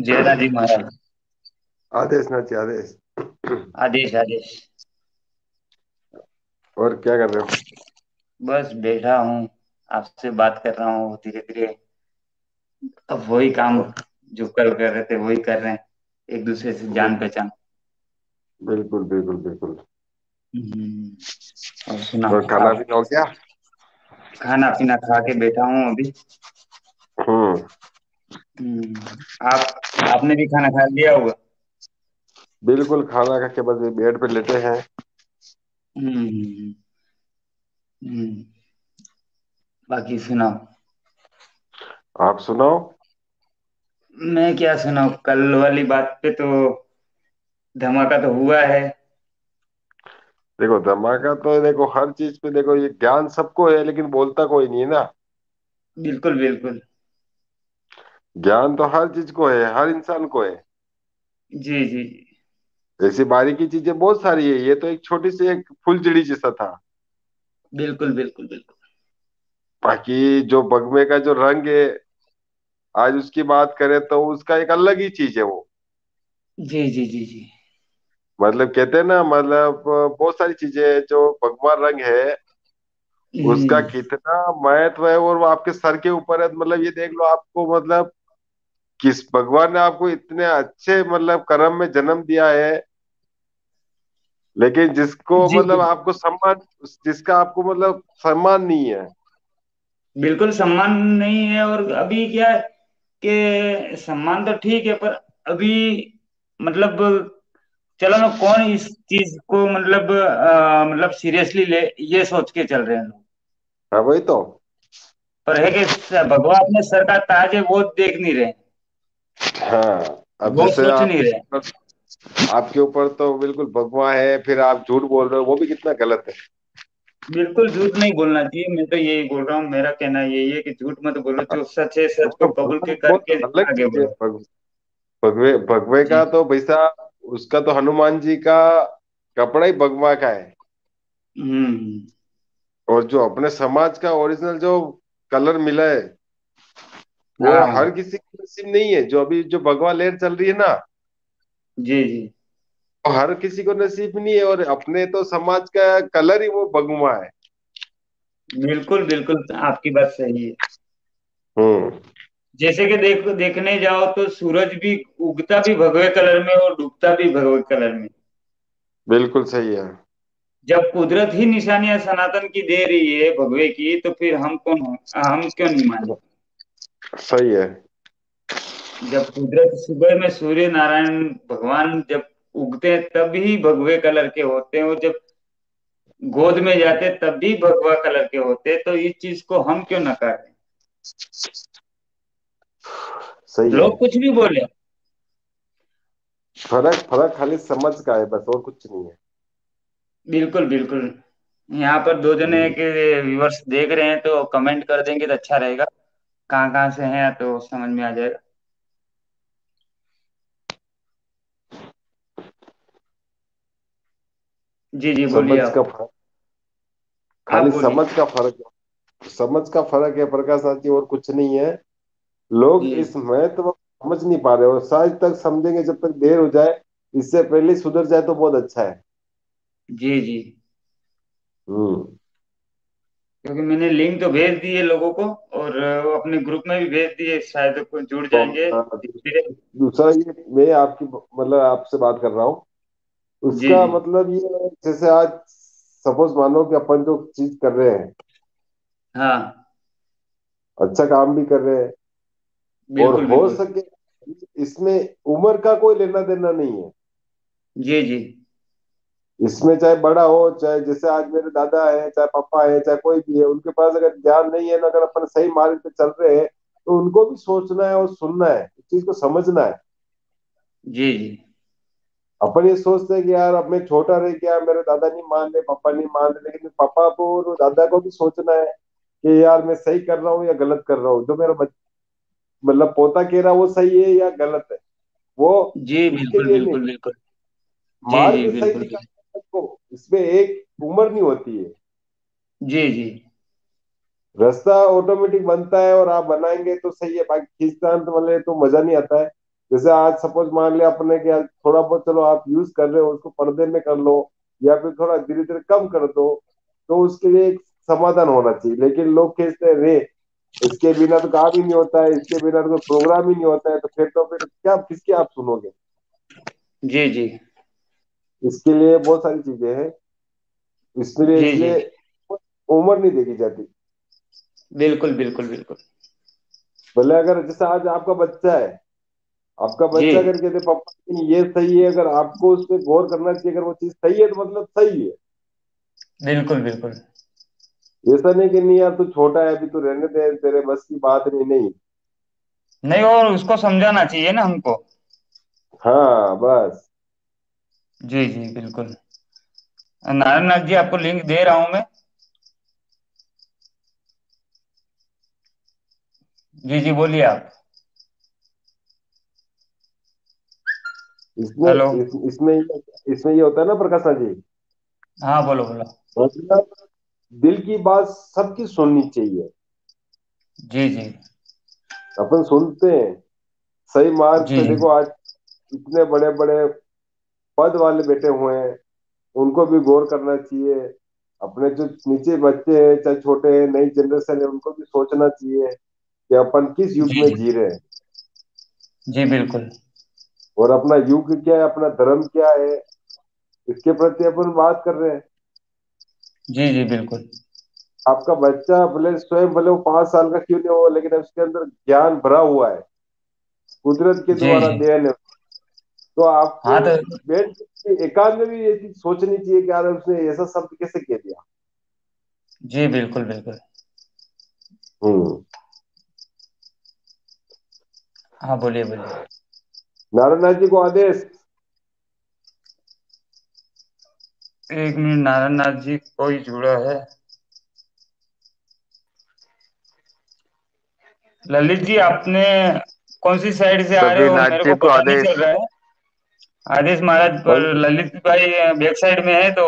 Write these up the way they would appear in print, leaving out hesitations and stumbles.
जयदा जी महाराज। आदेश नाची आदेश। आदेश आदेश। और क्या कर रहे हो? बस बैठा हूँ, आपसे बात कर रहा हूँ धीरे धीरे। अब वही काम और जो कल कर रहे थे वही कर रहे हैं, एक दूसरे से जान पहचान। बिल्कुल बिल्कुल बिल्कुल। हम्म, और सुनाओ और खाना आप। पीना हो गया? खाना पीना खा के बैठा हूँ अभी। हम्म। आप आपने भी खाना खा लिया होगा। बिल्कुल, खाना खा के बस बेड पे लेटे हैं। हम्म। हम्म, बाकी सुनाओ। आप सुनाओ। मैं क्या सुनाऊं, कल वाली बात पे तो धमाका तो हुआ है। देखो, धमाका तो देखो हर चीज पे, देखो ये ज्ञान सबको है लेकिन बोलता कोई नहीं है ना। बिल्कुल बिल्कुल। ज्ञान तो हर चीज को है, हर इंसान को है। जी जी जी। ऐसी बारीकी चीजें बहुत सारी है, ये तो एक छोटी सी एक फुलझड़ी जैसा था। बिल्कुल बिल्कुल बिल्कुल। बाकी जो बगमे का जो रंग है, आज उसकी बात करें तो उसका एक अलग ही चीज है वो। जी जी जी जी। मतलब कहते हैं ना, मतलब बहुत सारी चीजें हैं जो भगवा रंग है, उसका हम्म। कितना महत्व है। और वो आपके सर के ऊपर है, मतलब ये देख लो आपको, मतलब किस भगवान ने आपको इतने अच्छे मतलब कर्म में जन्म दिया है, लेकिन जिसको जी मतलब जी। आपको सम्मान, जिसका आपको मतलब सम्मान नहीं है। बिल्कुल सम्मान नहीं है। और अभी क्या है कि सम्मान तो ठीक है, पर अभी मतलब चलो ना, कौन इस चीज को मतलब सीरियसली ले, ये सोच के चल रहे हैं लोग। हाँ वही तो। पर है कि भगवान अपने सर का ताज है वो देख नहीं रहे, हाँ, अब वो जैसे सोच नहीं रहे। आपके ऊपर तो बिल्कुल भगवा है, फिर आप झूठ बोल रहे हो, वो भी कितना गलत है। बिल्कुल झूठ नहीं बोलना चाहिए, मैं तो यही बोल रहा हूँ। मेरा कहना यही है कि झूठ मत बोलो, जो सच है वो सच तो को कबूल भगवा के बहुत करके अलग आगे चीज है। बढ़ो। भगवे भगवे का जी। तो भैसा, उसका तो हनुमान जी का कपड़ा ही भगवा का है। हम्म। और जो अपने समाज का ओरिजिनल जो कलर मिला है, वो हर हाँ। किसी को नसीब नहीं है। जो अभी जो भगवा लहर चल रही है ना, जी जी। वो हर किसी को नसीब नहीं है। और अपने तो समाज का कलर ही वो भगवा है। बिल्कुल बिल्कुल, आपकी बात सही है। हम्म। जैसे कि देखने जाओ तो सूरज भी उगता भी भगवे कलर में और डूबता भी भगवे कलर में। बिल्कुल सही है। जब कुदरत ही निशानियां सनातन की दे रही है भगवे की, तो फिर हम कौन हो, हम क्यों नहीं माने। सही है। जब कुदरत सुबह में सूर्य नारायण भगवान जब उगते हैं तब ही भगवे कलर के होते हैं, और जब गोद में जाते तब भी भगवा कलर के होते हैं, तो इस चीज को हम क्यों नकारें। सही है। लोग कुछ भी बोले। फर्क फर्क खाली समझ का है, बस और कुछ नहीं है। बिल्कुल बिल्कुल। यहाँ पर दो जने हम्म। के व्यूअर्स देख रहे हैं, तो कमेंट कर देंगे तो अच्छा रहेगा। कहाँ कहाँ से हैं तो समझ में आ जाएगा। जी जी, बोलिए समझ का आप। फर्क, आप खाली बोलिए। समझ का फर्क है। समझ का फर्क है प्रकाश जी, और कुछ नहीं है। लोग जी इस महत्व को समझ नहीं पा रहे, और शायद तक समझेंगे जब तक देर हो जाए। इससे पहले ही सुधर जाए तो बहुत अच्छा है। जी जी। हम्म। क्योंकि मैंने लिंक तो भेज दी है लोगों को, और वो अपने ग्रुप में भी भेज दिए, शायद कोई जुड़ तो जाएंगे धीरे धीरे। दूसरा ये, मैं आपकी मतलब आपसे बात कर रहा हूँ, जी उसका जी। मतलब ये है, जैसे आज सपोज मानो कि अपन जो चीज कर रहे हैं, हाँ। अच्छा काम भी कर रहे हैं, और बिल्कुल हो बिल्कुल। सके इसमें उम्र का कोई लेना देना नहीं है। जी जी। इसमें चाहे बड़ा हो, चाहे जैसे आज मेरे दादा है, चाहे पापा है, चाहे कोई भी है, उनके पास अगर ज्ञान नहीं है ना, अगर अपन सही मार्ग पे चल रहे हैं, तो उनको भी सोचना है और सुनना है, इस चीज को समझना है। जी जी। अपन ये सोचते हैं कि यार अब मैं छोटा रह गया, मेरे दादा नहीं मान रहे, पापा नहीं मान रहे, लेकिन पापा को और दादा को भी सोचना है कि यार मैं सही कर रहा हूँ या गलत कर रहा हूँ, जो मेरा मतलब पोता कह रहा है वो सही है या गलत है, वो जी उसके बिल्कुल लिए नहीं। बिल्कुल बिल्कुल। जी जी मार्ग सही बिल्कुल बिल्कुल। दिखाना है सबको, इसमें एक उम्र नहीं होती है। जी जी। रास्ता ऑटोमेटिक बनता है, और आप बनाएंगे तो सही है, बाकी खींचतान तो वाले तो मजा नहीं आता है। जैसे आज सपोज मान लिया अपने कि आज थोड़ा बहुत चलो आप यूज कर रहे हो, उसको पर्दे में कर लो या फिर थोड़ा धीरे धीरे कम कर दो, तो उसके लिए एक समाधान होना चाहिए। लेकिन लोग कहते हैं रे इसके बिना तो काम ही नहीं होता है, इसके बिना तो कोई प्रोग्राम ही नहीं होता है, तो फिर क्या किसकी आप सुनोगे? जी जी। इसके लिए बहुत सारी चीजें हैं, इसलिए जी जी। इसलिए उम्र नहीं देखी जाती। बिल्कुल बिल्कुल बिल्कुल। भले अगर जैसे आज आपका बच्चा है, आपका जी। बच्चा अगर कहते पापा नहीं, ये सही है, अगर आपको उस पर गौर करना चाहिए, अगर वो चीज सही है तो मतलब सही है। बिल्कुल बिल्कुल। ऐसा नहीं कि नहीं यार तू छोटा है अभी, तू रहने दे, तेरे बस की बात नहीं, नहीं। नहीं, और उसको समझाना चाहिए ना हमको। हाँ बस। जी जी बिल्कुल। नारायण नाथ जी, आपको लिंक दे रहा हूँ मैं। जी जी, बोलिए आप। हेलो। इसमें ये होता है ना प्रकाशा जी, हाँ, बोलो बोलो। मतलब दिल की बात सबकी सुननी चाहिए। जी जी। अपन सुनते हैं, सही मार्ग जी पे जी। देखो आज इतने बड़े बड़े पद वाले बैठे हुए हैं, उनको भी गौर करना चाहिए। अपने जो नीचे बच्चे हैं चाहे छोटे हैं, नई जनरेशन है, उनको भी सोचना चाहिए कि अपन किस युग जी में जी। जी रहे हैं, जी बिल्कुल। और अपना युग क्या है, अपना धर्म क्या है, इसके प्रति अपन बात कर रहे हैं। जी जी बिल्कुल। आपका बच्चा भले स्वयं भले वो 5 साल का क्यों नहीं हो, लेकिन उसके अंदर ज्ञान भरा हुआ है, कुदरत के जी द्वारा जी। देन है। तो आपको हाँ तो। बैठ के एकांत में भी ये चीज सोचनी चाहिए कि यार उसने ऐसा शब्द कैसे कह दिया। जी बिल्कुल बिल्कुल। हम्म। हाँ, बोलिए बोलिए। नारायण जी को आदेश। एक मिनट, नारायण नाथ जी कोई जुड़ा है। ललित जी, आपने कौन सी साइड से आ रहे सभी हो, मेरे राज्य को को पता नहीं चल आदेश। रहा है। आदेश महाराज पर बंस ललित भाई बैक साइड में है, तो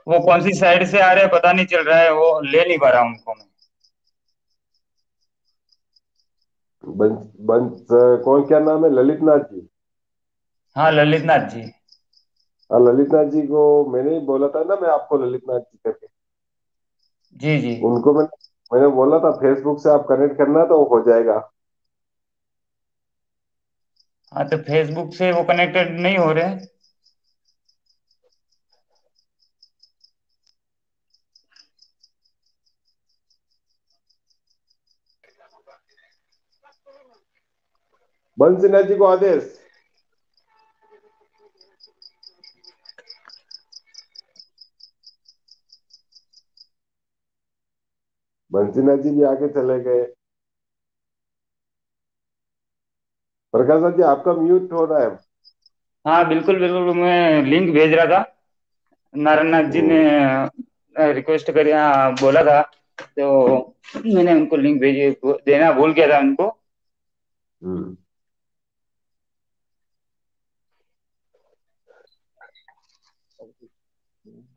वो कौन सी साइड से आ रहे हैं पता नहीं चल रहा है, वो ले नहीं पा रहा हूं उनको मैं। बंस बंस कौन, क्या नाम है, ललित नाथ जी? हाँ, ललित नाथ जी। हाँ ललित नाथ जी को मैंने ही बोला था ना, मैं आपको ललित नाथ जी करके, जी जी। उनको मैंने बोला था फेसबुक से आप कनेक्ट करना तो हो जाएगा। हाँ, तो फेसबुक से वो कनेक्टेड नहीं हो रहे हैं। बंसी नाथ जी को आदेश। बंसी नाथ जी भी आगे चले गए। प्रकाश जी आपका म्यूट हो रहा है। हाँ बिल्कुल बिल्कुल, मैं लिंक भेज रहा था। नारायण नाथ जी ने हम्म। रिक्वेस्ट करी, हाँ, बोला था, तो मैंने उनको लिंक भेजी, देना भूल गया था उनको। हम्म।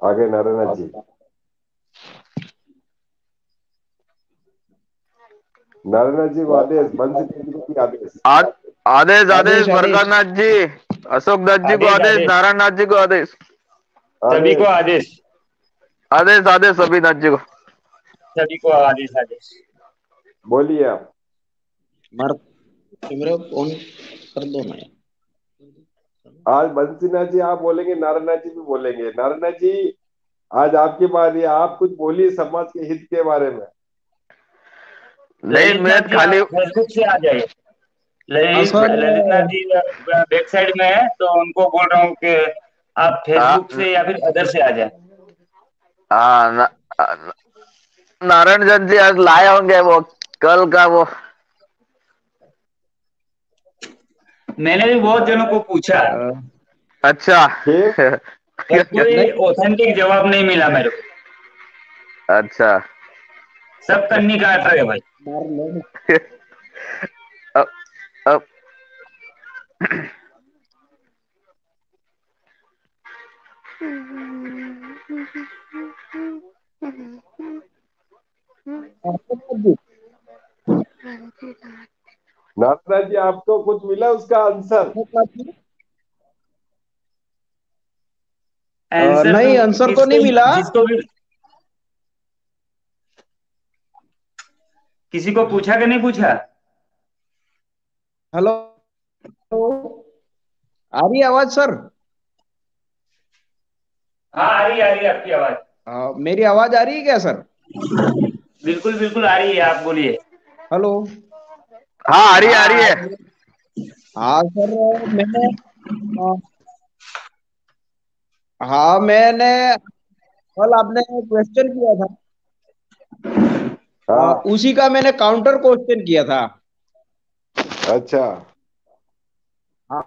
आगे नारायण नाथ जी। नारायण नाथ जी को आदेश, बंसी नाथ जी को भी आदेश। आ, आदेश आदेश आदेश आदेश। प्रकाश नाथ जी। अशोक नाथ जी को आदेश आदेश, आदेश। नारायण नाथ जी को आदेश। सभी को आदेश। आदेश। आदेश आदेश सभी नाथ जी को। सभी को आदेश आदेश। बोलिए आप। मार कैमरा ऑन कर दो ना यार। आज बंसी नाथ जी आप बोलेंगे, नारायण नाथ जी भी बोलेंगे। नारायण नाथ जी आज आपकी बारी है, आप कुछ बोलिए समाज के हित के बारे में। नहीं ललित मैं नाथ जी, आप खाली। फेसबुक से आ जाइए। हाँ sir. Lalit Nath ji back side में है, तो उनको बोल रहा हूँ कि आप फेसबुक हाँ से या फिर अदर से आ जाए। हाँ नारायण जन जी आज लाए होंगे वो कल का वो। मैंने भी बहुत जनों को पूछा, अच्छा। फिर पर कोई नहीं ऑथेंटिक जवाब नहीं मिला मेरे को। अच्छा। सब कन्नी काट रहे हैं भाई। मार लो। अब अब नारायण जी, आपको कुछ मिला उसका आंसर? आंसर तो नहीं, आंसर तो नहीं किसको, मिला। जिसको भी, किसी को पूछा कि नहीं पूछा? हेलो, आ रही है आवाज सर? हाँ आ रही है आपकी आवाज। मेरी आवाज आ रही है क्या सर? बिल्कुल बिल्कुल आ रही है, आप बोलिए। हेलो। हाँ, आ रही है, हाँ आ रही आ है। रही है। हाँ सर, मैंने हाँ मैंने कल आपने क्वेश्चन किया था, हाँ। उसी का मैंने काउंटर क्वेश्चन किया था। अच्छा। हाँ,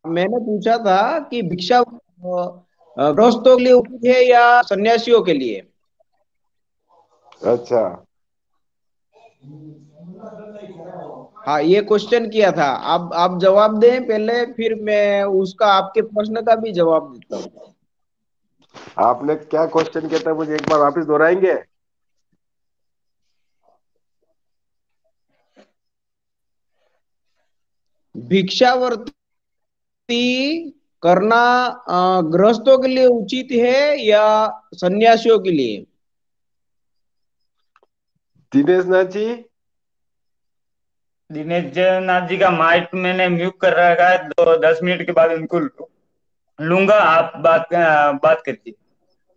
मैंने पूछा था कि भिक्षा गृहस्थों के लिए उचित है या सन्यासियों के लिए। अच्छा। हाँ, ये क्वेश्चन किया था। आप जवाब दें पहले, फिर मैं उसका आपके प्रश्न का भी जवाब देता हूँ। आपने क्या क्वेश्चन किया था, मुझे एक बार वापस दोहराएंगे? भिक्षावृत्ति करना गृहस्थों के लिए उचित है या सन्यासियों के लिए। दिनेश नाथ जी। दिनेश नाथ जी का माइक मैंने म्यूट कर रखा है, तो 10 मिनट के बाद उनको लूंगा। आप बात करिए,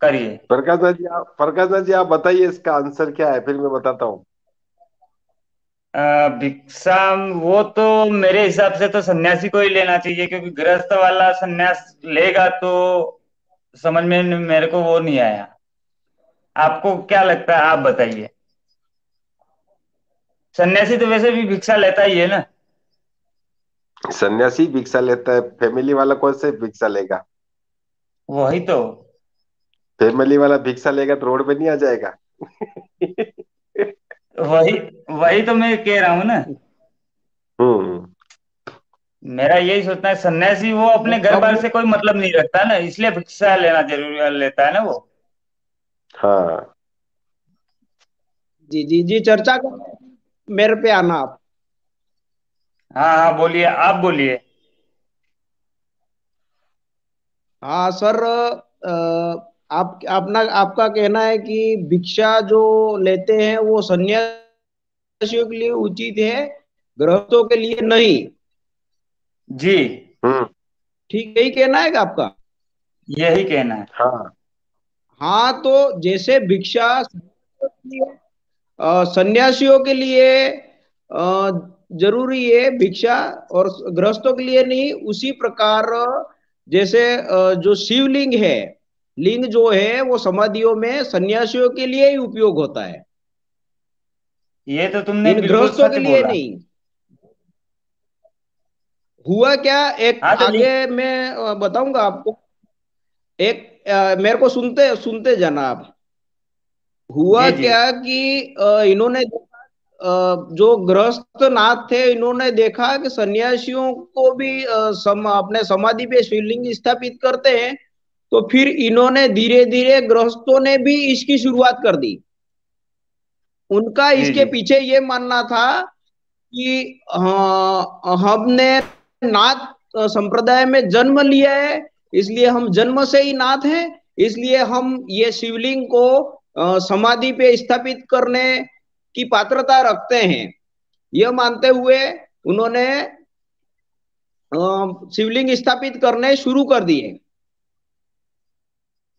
करिए। प्रकाश नाथ जी, आप बताइए इसका आंसर क्या है, फिर मैं बताता हूँ। भिक्षा, वो तो मेरे हिसाब से तो सन्यासी को ही लेना चाहिए, क्योंकि गृहस्थ वाला सन्यास लेगा तो समझ में मेरे को वो नहीं आया। आपको क्या लगता है, आप बताइए। सन्यासी तो वैसे भी भिक्षा लेता ही है ना। सन्यासी भिक्षा लेता है, फैमिली वाला कौन से भिक्षा लेगा? वही तो। फैमिली वाला भिक्षा लेगा तो रोड पे नहीं आ जाएगा। वही वही तो मैं कह रहा हूँ ना। हम्म। मेरा यही सोचना है, सन्यासी वो अपने घर बार अब से कोई मतलब नहीं रखता ना, इसलिए भिक्षा लेना जरूरी लेता है ना वो। हाँ। जी जी जी, चर्चा कर, मेरे पे आना आप। हाँ हाँ बोलिए, आप बोलिए। हाँ सर, आप अपना आपका कहना है कि भिक्षा जो लेते हैं वो सन्यासियों के लिए उचित है, गृहस्थों के लिए नहीं। जी, हम्म। ठीक, यही कहना है क्या आपका? यही कहना है। हाँ। हाँ, तो जैसे भिक्षा सन्यासियों के लिए अ, जरूरी है भिक्षा, और गृहस्थों के लिए नहीं, उसी प्रकार जैसे जो शिवलिंग है, लिंग जो है वो समाधियों में सन्यासियों के लिए ही उपयोग होता है, ये तो तुमने इन बिल्कुल गृहस्थों सच के लिए बोला। नहीं। हुआ क्या, एक हाँ तो आगे मैं बताऊंगा आपको। एक मेरे को सुनते सुनते जाना आप। हुआ जी जी क्या कि इन्होंने जो गृहस्थ नाथ थे, इन्होंने देखा कि सन्यासियों को भी अपने समाधि पे शिवलिंग स्थापित करते हैं। तो फिर इन्होंने धीरे धीरे, गृहस्थों ने भी इसकी शुरुआत कर दी। उनका जी इसके जी पीछे ये मानना था कि हाँ, हमने नाथ संप्रदाय में जन्म लिया है, इसलिए हम जन्म से ही नाथ हैं, इसलिए हम ये शिवलिंग को समाधि पे स्थापित करने की पात्रता रखते हैं। यह मानते हुए उन्होंने शिवलिंग स्थापित करने शुरू कर दिए।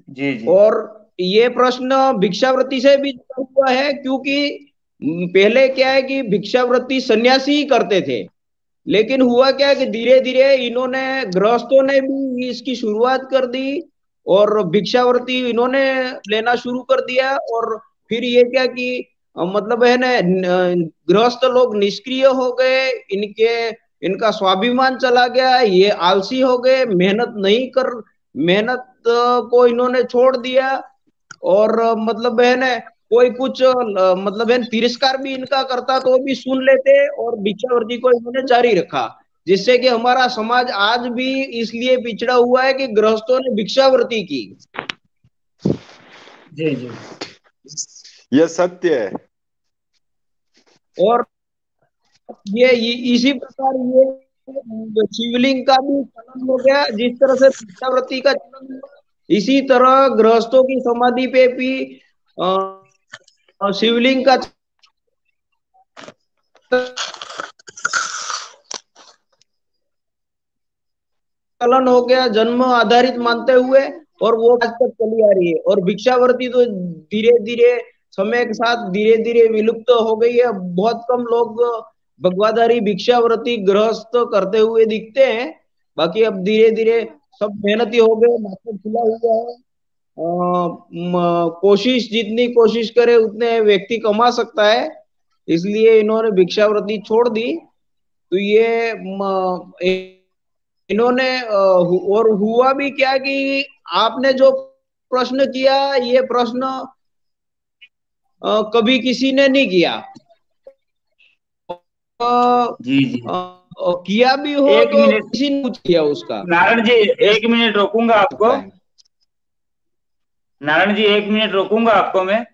जी जी और ये प्रश्न भिक्षावृत्ति से भी जुड़ा हुआ है, क्योंकि पहले क्या है कि भिक्षावृत्ति सन्यासी ही करते थे, लेकिन हुआ क्या कि धीरे धीरे इन्होंने, गृहस्थों ने भी इसकी शुरुआत कर दी, और भिक्षावृत्ति इन्होंने लेना शुरू कर दिया। और फिर ये क्या कि मतलब है ना, गृहस्थ लोग निष्क्रिय हो गए, इनके इनका स्वाभिमान चला गया, ये आलसी हो गए, मेहनत को इन्होंने छोड़ दिया। और मतलब है ना, कोई कुछ मतलब है तिरस्कार भी इनका करता तो भी सुन लेते, और भिक्षावृत्ति को इन्होंने जारी रखा, जिससे कि हमारा समाज आज भी इसलिए पिछड़ा हुआ है कि गृहस्थों ने भिक्षावृत्ति की। जी जी यह सत्य है। और इसी प्रकार ये शिवलिंग का भी चलन हो गया। जिस तरह से भिक्षावृत्ति का चलन हुआ, इसी तरह गृहस्थों की समाधि पे भी शिवलिंग का चलन हो गया, जन्म आधारित मानते हुए, और वो आज तक चली आ रही है। और भिक्षावृत्ति तो धीरे धीरे समय के साथ धीरे धीरे विलुप्त हो गई है। बहुत कम लोग भगवाधारी भिक्षावृत्ति गृहस्थ करते हुए दिखते हैं। बाकी अब धीरे धीरे सब मेहनती हो गए, मार्केट खुला हुआ है। कोशिश, जितनी कोशिश करे उतने व्यक्ति कमा सकता है, इसलिए इन्होंने भिक्षावृत्ति छोड़ दी। तो ये इन्होंने और हुआ भी क्या कि आपने जो प्रश्न किया, ये प्रश्न कभी किसी ने नहीं किया। जी जी। किया भी हो एक तो मिनट किसी ने पूछ किया उसका। नारायण जी, एक मिनट रोकूंगा आपको। नारायण जी, एक मिनट रोकूंगा आपको मैं।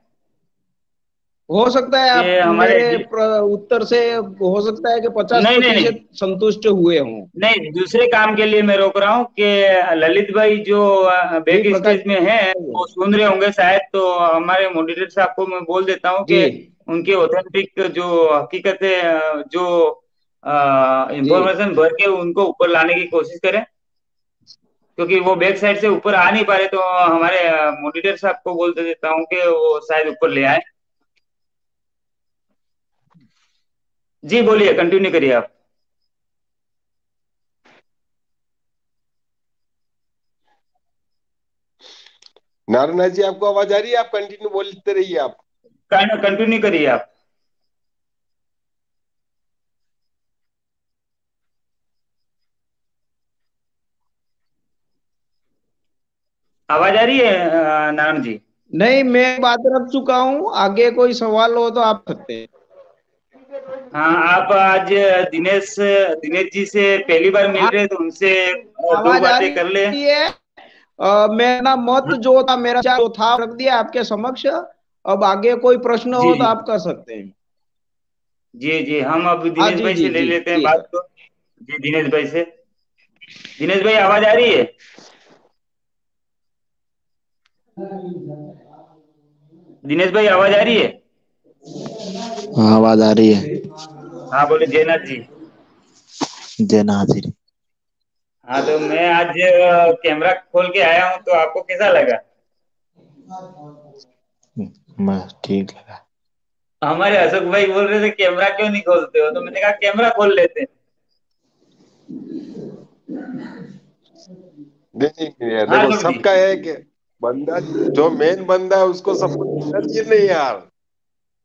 हो सकता है आप ये हमारे मेरे उत्तर से हो सकता है कि नहीं नहीं 50% नहीं संतुष्ट हुए हों। नहीं, दूसरे काम के लिए मैं रोक रहा हूँ कि ललित भाई जो जी बैक प्रकाश स्टेज में है वो सुन रहे होंगे शायद, तो हमारे मॉडरेटर साहब को मैं बोल देता हूँ जी कि उनके ऑथेंटिक जो हकीकत है, जो जी इंफॉर्मेशन भर के उनको ऊपर लाने की कोशिश करें, क्योंकि वो बैक साइड से ऊपर आ नहीं पा रहे। तो हमारे मॉडरेटर साहब को बोल देता हूँ कि वो शायद ऊपर ले आए। जी बोलिए, कंटिन्यू करिए आप। नारायण जी, आपको आवाज आ रही है? आप कंटिन्यू बोलते रहिए आप। कंटिन्यू करिए आप। आवाज आ रही है नारायण जी? नहीं, मैं बात रख चुका हूँ। आगे कोई सवाल हो तो आप सकते हैं। हाँ, आप आज दिनेश दिनेश जी से पहली बार मिल हाँ, रहे, तो उनसे दो आवाज आ बातें कर ले। रही है। मेरा मत जो था, मेरा विचार जो था रख दिया आपके समक्ष। अब आगे कोई प्रश्न जी हो तो जी आप कर सकते हैं। जी जी, हम अब हाँ दिनेश जी भाई से जी ले जी लेते हैं जी बात सर। को। जी, दिनेश भाई से। दिनेश भाई, आवाज आ रही है? दिनेश भाई, आवाज आ रही है? हाँ, आवाज आ रही है। हाँ बोले जयनाथ जी। जय हाजिर। हाँ, तो मैं आज कैमरा खोल के आया हूँ, तो आपको कैसा लगा? मैं ठीक लगा। हमारे अशोक भाई बोल रहे थे कैमरा क्यों नहीं खोलते हो, तो मैंने कहा कैमरा खोल लेते हैं। नहीं नहीं यार, हाँ देखो अशोक जी। सबका है कि बंदा, जो मेन बंदा है उसको सब कुछ मिलना चाहिए नहीं यार।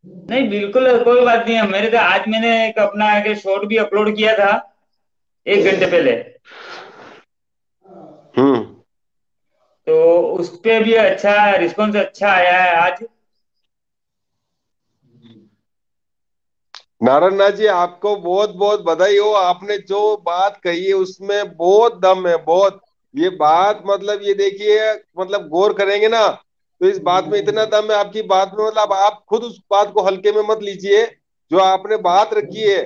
नहीं बिल्कुल, कोई बात नहीं है। मेरे तो आज मैंने एक अपना एक शॉर्ट भी अपलोड किया था 1 घंटे पहले। हम्म। तो उस पे भी अच्छा रिस्पॉन्स अच्छा आया है आज। नारायण नाथ जी, आपको बहुत बहुत बधाई हो। आपने जो बात कही है उसमें बहुत दम है, बहुत। ये बात मतलब ये देखिए, मतलब गौर करेंगे ना तो इस बात में इतना दम है आपकी बात में। मतलब आप खुद उस बात को हल्के में मत लीजिए। जो आपने बात रखी है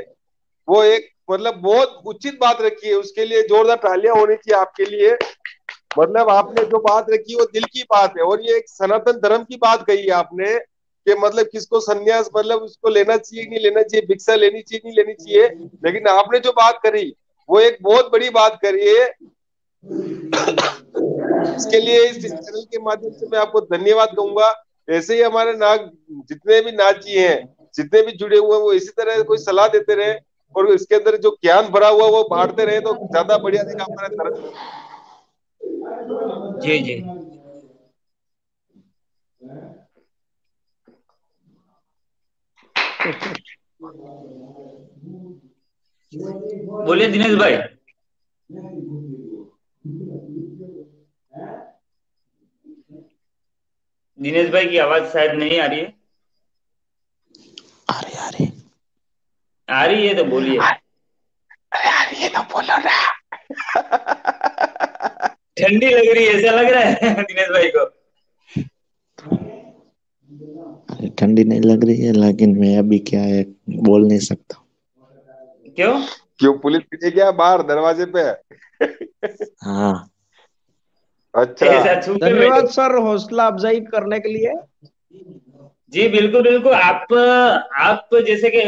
वो एक मतलब बहुत उचित बात रखी है, उसके लिए जोरदार तालियां होनी चाहिए आपके लिए। मतलब आपने जो बात रखी वो दिल की बात है, और ये एक सनातन धर्म की बात कही है आपने कि मतलब किसको सन्यास मतलब उसको लेना चाहिए नहीं लेना चाहिए, भिक्षा लेनी चाहिए नहीं लेनी चाहिए। लेकिन आपने जो बात करी वो एक बहुत बड़ी बात करी है। इसके लिए इस चैनल के माध्यम से मैं आपको धन्यवाद कहूंगा। ऐसे ही हमारे नाग जितने भी नाची हैं, जितने भी जुड़े हुए हैं, वो इसी तरह कोई सलाह देते रहे और इसके अंदर जो ज्ञान भरा हुआ वो बांटते रहे तो ज्यादा बढ़िया रहेगा हमारा धर्म। जी जी। बोलिए दिनेश भाई। दिनेश भाई की आवाज शायद नहीं आ रही है। अरे अरे आ रही है तो बोलिए। अरे यार, ये तो बोलो ना। ठंडी लग रही है ऐसा लग रहा है दिनेश भाई को। अरे ठंडी नहीं लग रही है, लेकिन मैं अभी क्या है बोल नहीं सकता। क्यों? क्यों पुलिस मिली क्या बाहर दरवाजे पे? हाँ। अच्छा। ऐसा छू के बैठे? धन्यवाद सर हौसला अफजाई करने के लिए। जी बिल्कुल बिल्कुल। आप जैसे कि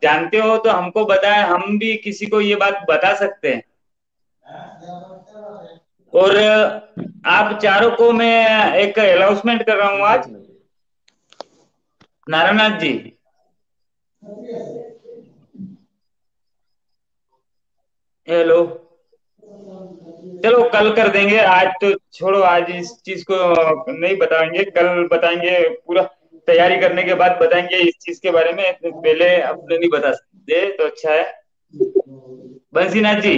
जानते हो तो हमको बताएं, हम भी किसी को ये बात बता सकते हैं। और आप चारों को मैं एक अनाउंसमेंट कर रहा हूँ आज। नारायणनाथ जी, हेलो। चलो कल कर देंगे, आज तो छोड़ो, आज इस चीज को नहीं बताएंगे, कल बताएंगे। पूरा तैयारी करने के बाद बताएंगे इस चीज के बारे में, पहले अपने नहीं बता सकते तो अच्छा है। बंसीनाथ जी,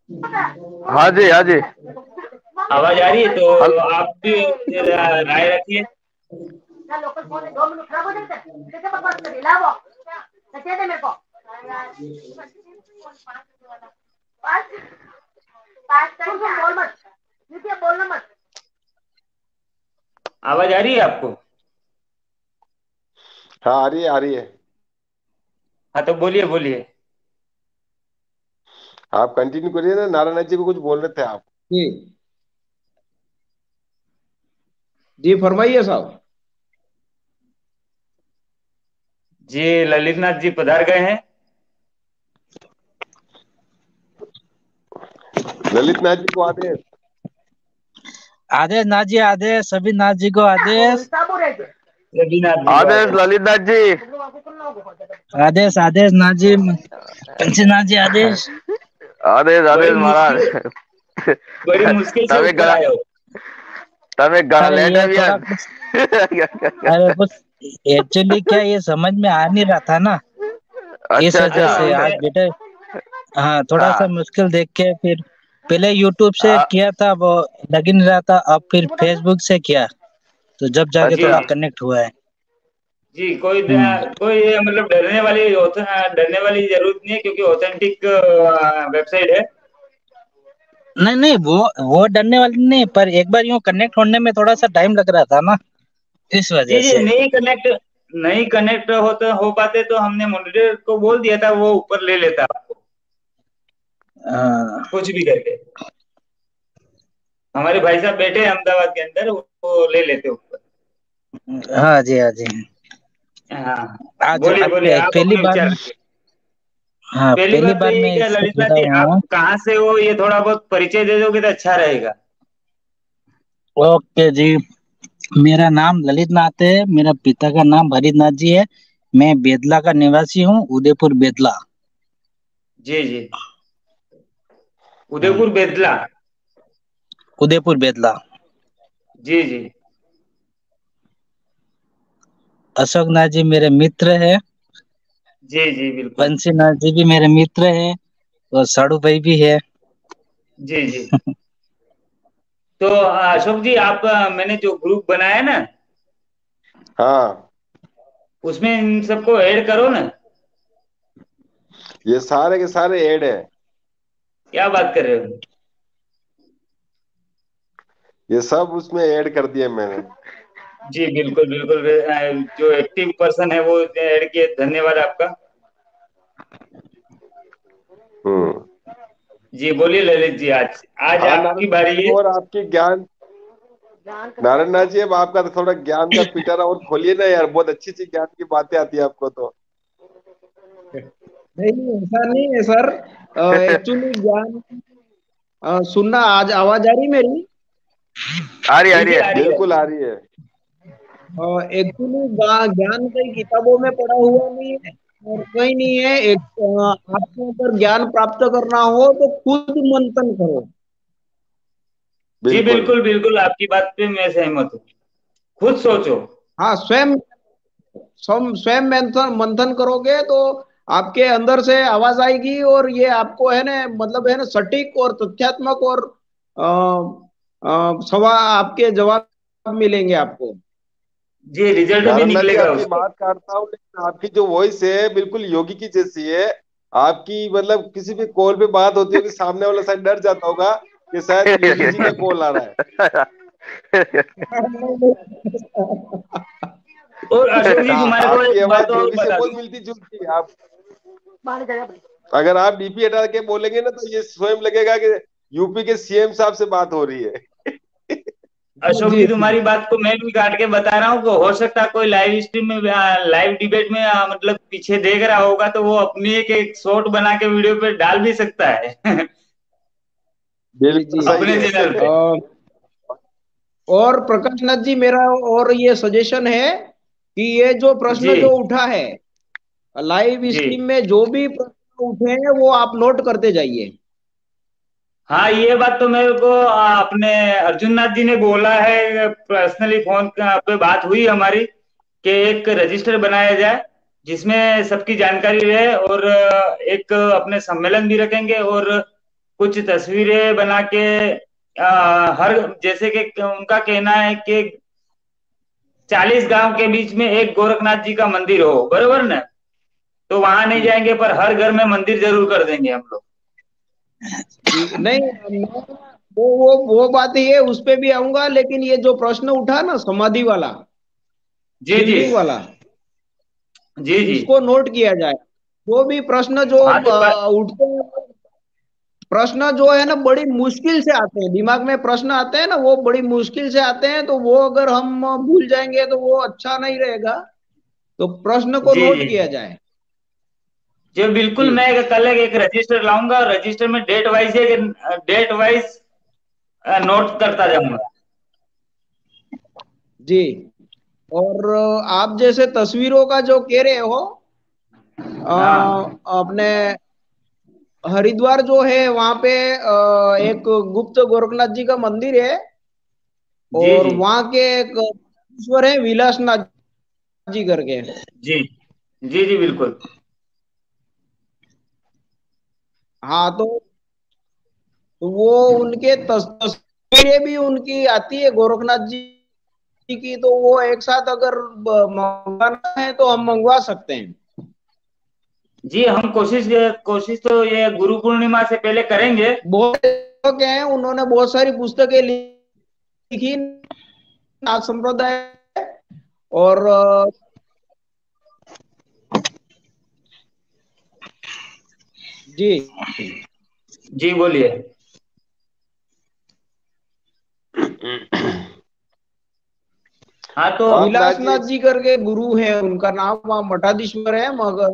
हाँ जी, हाँ जी। आवाज आ रही है? हल तो आप भी राय रखिए। लोकल फोन है, 2 मिनट खराब हो जाते हैं, कैसे बकवास कर रही है? लाओ सच्चे दे मेरे को। पाँच पाँच टाइम बोल मत, नीचे बोलना मत। आवाज आ रही है आपको? हाँ आ रही है, आ रही है। हाँ तो बोलिए बोलिए। आप कंटिन्यू करिए ना, नारायण जी को कुछ बोल रहे थे आप। जी जी फरमाइए साहब। जी ललितनाथ जी पधार गए हैं। ललित नाथ जी को आदेश। आदेश नाथ जी, आदेश सभी नाथ जी को आदेश। हिसाब हो रहे थे। रविनाथ जी को आदेश आदेश। ललितनाथ जी। आदेश आदेश नाथ जी, पंची नाथ जी आदेश। आदेश बड़ी आदेश मुश्किल, महाराज। बड़ी मुश्किल से તમે ऊपर ઘણા आए हो। તમે ઘણા अरे લેટ ये આવ્યા थोड़ा कुछ, अरे कुछ एक्चुअली क्या ये समझ में आ नहीं रहा था ना, इस अच्छा वजह अच्छा। से आज मैं बेटे। हाँ थोड़ा सा हाँ मुश्किल देख के फिर पहले यूट्यूब से हाँ, किया था, वो लग ही नहीं रहा था। अब फिर फेसबुक से किया तो जब जाके जी अच्छा थोड़ा जी कनेक्ट हुआ है। जी। कोई हम्म। कोई मतलब डरने वाली जरूरत नहीं है, क्योंकि ऑथेंटिक वेबसाइट है। नहीं नहीं, वो डरने वाली नहीं, पर एक बार यूं कनेक्ट होने में थोड़ा सा टाइम लग रहा था ना, इस जी वजह जी। से। नहीं कनेक्ट हो पाते तो हमने मॉनिटर को बोल दिया था, वो ऊपर ले लेता आपको, हाँ कुछ भी करके। हमारे भाई साहब बैठे हैं अहमदाबाद के अंदर, वो ले लेते ऊपर। हाँ जी, हाँ जी। हाँ। आज बोलिए आज बोलिए, आप पहली अपने बार विचार में, रखिए। हाँ पहली पहली बात तो बार ये मैं क्या इससे ललितनाथ जुड़ा जी, हुआ आप हूँ। कहाँ से हो, ये थोड़ा बहुत परिचय दे दोगे तो अच्छा रहेगा। ओके जी, मेरा नाम ललित नाथ है, मेरा पिता का नाम हरित नाथ जी है। मैं बेदला का निवासी हूँ, उदयपुर बेदला। जी जी। हम्म, उदयपुर बेतला। उदयपुर बेदला। जी जी। अशोक नाथ जी मेरे मित्र है, जी जी बिल्कुल। बंसी नाथ जी भी मेरे मित्र है, और साड़ू भाई भी है। जी जी। तो अशोक जी, आप मैंने जो ग्रुप बनाया ना, हाँ उसमें इन सबको ऐड करो ना। ये सारे के सारे ऐड है। क्या बात कर रहे हो? ये सब उसमें ऐड कर दिए मैंने। जी बिल्कुल बिल्कुल। जो एक्टिव पर्सन है वो ऐड किए, धन्यवाद आपका। हम्म। जी बोलिए ललित जी, आज आज हाँ आपकी नारायण बारी जी, है। और आपकी ज्ञान, नारायण नाथ जी अब आपका तो थोड़ा ज्ञान का पिटारा और खोलिए ना यार, बहुत अच्छी अच्छी ज्ञान की बातें आती है आपको तो। नहीं ऐसा नहीं है सर। एक्चुअली ज्ञान सुनना। आज आवाज आ रही मेरी? आ जी रही जी, है। आ रही है। बिल्कुल आ रही है। एक्चुअली ज्ञान कई किताबों में पढ़ा हुआ नहीं है और कहीं नहीं है। आपको अगर ज्ञान प्राप्त करना हो तो खुद मंथन करो। जी बिल्कुल। बिल्कुल बिल्कुल, आपकी बात पे मैं सहमत हूँ। खुद सोचो। हाँ स्वयं स्वयं स्वयं मंथन मंथन करोगे तो आपके अंदर से आवाज आएगी और ये आपको है ना, मतलब है ना, सटीक और तथ्यात्मक और सवाल आपके जवाब मिलेंगे आपको। जी रिजल्ट भी नारायण जी निकलेगा आपकी उसके। बात काटता हूँ, लेकिन आपकी जो वॉइस है बिल्कुल योगी की जैसी है। आपकी मतलब किसी भी कॉल पे बात होती होगी, सामने वाला शायद डर जाता होगा कि शायद योगी जी का कॉल आ रहा है। और अशोक जी, तुम्हारे को आपकी एक बात आवाज और योगी से बता बहुत दूं। मिलती जुलती है आप। बाहर जगह बड़ी। अगर आप डीपी हटा के बोलेंगे ना तो ये स्वयं लगेगा कि यूपी के सीएम साहब से बात हो रही है। अशोक जी जी, तुम्हारी बात को मैं भी काट के बता रहा हूँ कि हो सकता है कोई लाइव स्ट्रीम में, लाइव डिबेट में मतलब पीछे देख रहा होगा तो वो अपनी एक शॉर्ट बना के वीडियो पे डाल भी सकता है। जी बिल्कुल जी। सही अपने चैनल पे। और प्रकाश नाथ जी, मेरा और ये सजेशन है कि ये जो प्रश्न जी जो उठा है लाइव जी। स्ट्रीम में, जो भी प्रश्न उठे हैं वो आप नोट करते जाइए। हाँ, ये बात तो मेरे को अपने अर्जुन नाथ जी ने बोला है, पर्सनली फोन पे बात हुई हमारी कि एक रजिस्टर बनाया जाए जिसमें सबकी जानकारी रहे, और एक अपने सम्मेलन भी रखेंगे, और कुछ तस्वीरें बना के हर, जैसे कि उनका कहना है कि 40 गांव के बीच में एक गोरखनाथ जी का मंदिर हो, बरोबर ना? तो वहां नहीं जाएंगे पर हर घर में मंदिर जरूर कर देंगे हम लोग। नहीं, वो बात ही है, उस पे भी आऊंगा, लेकिन ये जो प्रश्न उठा ना समाधि वाला, जी जी। शिवलिंग वाला, जी जी। उसको नोट किया जाए। जो भी प्रश्न जो हाँ तो उठते हैं, प्रश्न जो है ना बड़ी मुश्किल से आते हैं, दिमाग में प्रश्न आते हैं ना वो बड़ी मुश्किल से आते हैं, तो वो अगर हम भूल जाएंगे तो वो अच्छा नहीं रहेगा। तो प्रश्न को जी नोट जी किया जाए। जी बिल्कुल। जी मैं कल एक रजिस्टर लाऊंगा, रजिस्टर में डेट वाइज नोट करता जाऊंगा। जी। और आप जैसे तस्वीरों का जो कह रहे हो, हाँ अपने हरिद्वार जो है वहां पे एक गुप्त गोरखनाथ जी का मंदिर है, जी और जी वहां के एक ईश्वर है विलासनाथ जी करके। जी जी जी बिल्कुल। हाँ, तो वो उनके तस्वीरें भी उनकी आती है गोरखनाथ जी की, तो वो एक साथ अगर मंगवाना है तो हम मंगवा सकते हैं। जी हम कोशिश तो ये गुरु पूर्णिमा से पहले करेंगे। बहुत लोग हैं, उन्होंने बहुत सारी पुस्तकें लिखी नाथ संप्रदाय, और जी जी बोलिए। हाँ तो आप नाथ जी, विलासनाथ जी करके गुरु है, उनका नाम वहाँ मठाधीश्वर है, मगर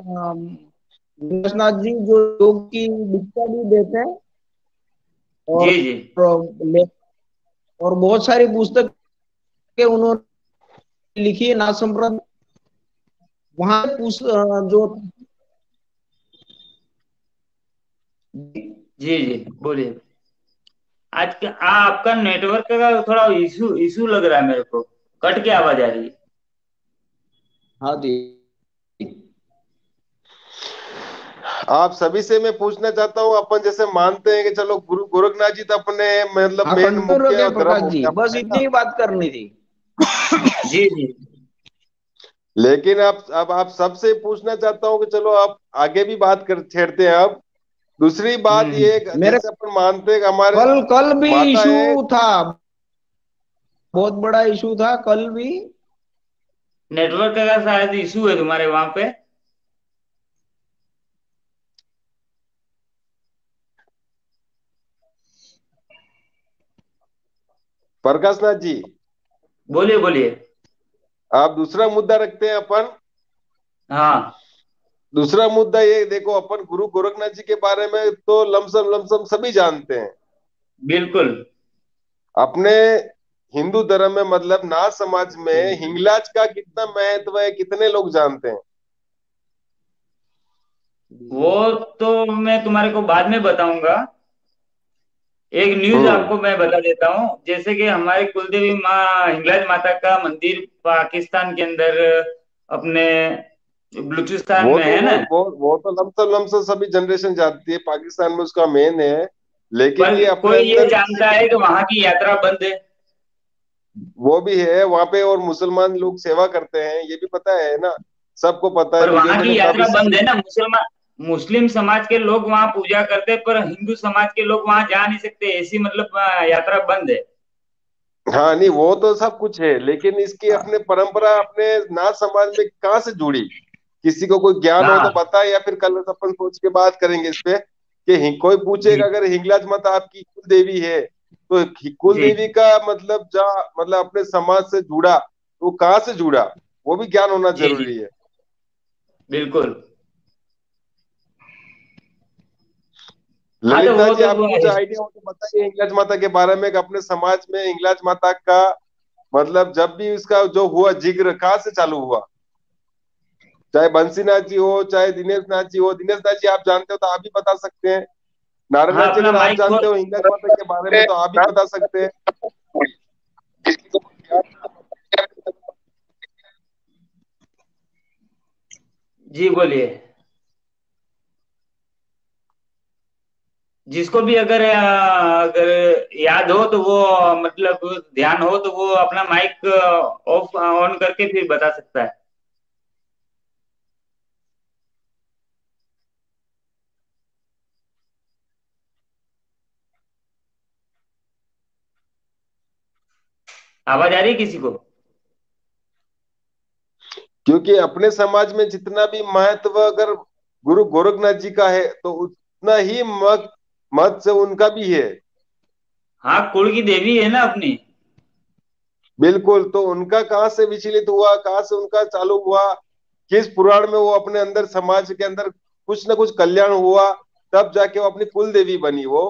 विलासनाथ जी जो योग की दीक्षा भी देते हैं, और जी जी और बहुत सारी पुस्तकें उन्होंने लिखी है नाथ संप्रदाय। वहां जो जी जी बोलिए। आपका नेटवर्क का थोड़ा इशू इशू लग रहा है मेरे को, कट के आवाज आ रही है। हाँ जी। आप सभी से मैं पूछना चाहता हूँ, अपन जैसे मानते हैं कि चलो गुरु गोरखनाथ जी तो अपने मतलब हाँ, मेन कंटिन्यू मुख्य रखे धर्म प्रकाश हो जी, गया बस अपना, है इतनी ना? ही बात करनी थी। जी जी लेकिन आप अब आप सबसे पूछना चाहता हूँ कि चलो आप आगे भी बात कर छेड़ते हैं। अब दूसरी बात ये मेरे जैसे अपन मानते हैं कि हमारे कल कल भी माता इशू है। था, बहुत बड़ा इशू था कल भी। नेटवर्क का शायद इशू है तुम्हारे वहां पे। प्रकाशनाथ जी, बोलिए बोलिए। आप दूसरा मुद्दा रखते हैं अपन। हाँ दूसरा मुद्दा ये देखो, अपन गुरु गोरखनाथ जी के बारे में तो लमसम सभी जानते हैं। बिल्कुल। अपने हिंदू धर्म में मतलब नाथ समाज में हिंगलाज का कितना महत्व है, कितने लोग जानते हैं? वो तो मैं तुम्हारे को बाद में बताऊंगा। एक न्यूज हम्म। आपको मैं बता देता हूँ, जैसे कि हमारी कुलदेवी माँ हिंगलाज माता का मंदिर पाकिस्तान के अंदर, अपने बलूचिस्तान वो में तो है ना। वो तो लमसम सभी जनरेशन जानती है, पाकिस्तान में उसका मेन है। लेकिन पर ये अपने कोई ये अंदर भी जानता है कि वहां की यात्रा बंद है? वो भी है वहां पे, और मुसलमान लोग सेवा करते हैं, ये भी पता है ना? सबको पता है, पर वीडियो वहां की मैंने काफी यात्रा बंद सारी। है ना। मुसलमान मुस्लिम समाज के लोग वहां पूजा करते, पर हिंदू समाज के लोग वहां जा नहीं सकते, ऐसी मतलब यात्रा बंद है। हाँ नहीं, वो तो सब कुछ है, लेकिन इसकी अपने परंपरा अपने नाथ समाज में कहाँ से जुड़ी? किसी को कोई ज्ञान हो तो हाँ बताए, या फिर कल अपन सोच के बात करेंगे इस पे कि कोई पूछेगा जी अगर हिंगलाज माता आपकी कुल देवी है तो कुल जी देवी का मतलब जहाँ मतलब अपने समाज से जुड़ा तो वो कहाँ से जुड़ा, वो भी ज्ञान होना जी जी जरूरी है। बिल्कुल। हाँ तो ललिता वो जी, तो आपको कुछ आइडिया हो तो बताइए हिंगलाज माता के बारे में, कि अपने समाज में हिंगलाज माता का मतलब जब भी उसका जो हुआ जिक्र कहाँ से चालू हुआ, चाहे बंसीनाथ जी हो चाहे दिनेश नाथ जी हो। दिनेश नाथ जी आप जानते हो तो आप भी बता सकते हैं, नारायण हाँ नाथ जी अपना अगर आप माइक जानते खोल। हो हिंगलाज माता के बारे में तो आप भी बता सकते हैं। जी बोलिए। जिसको भी अगर याद हो तो वो मतलब ध्यान हो तो वो अपना माइक ऑफ ऑन करके फिर बता सकता है। आवाज आ रही है किसी को? क्योंकि अपने समाज में जितना भी महत्व अगर गुरु गोरखनाथ जी का है तो उतना ही महत्व उनका भी है। हाँ कुल की देवी है ना अपनी। बिल्कुल, तो उनका कहाँ से विचलित हुआ, कहाँ से उनका चालू हुआ, किस पुराण में वो अपने अंदर समाज के अंदर कुछ ना कुछ कल्याण हुआ, तब जाके वो अपनी कुल देवी बनी। वो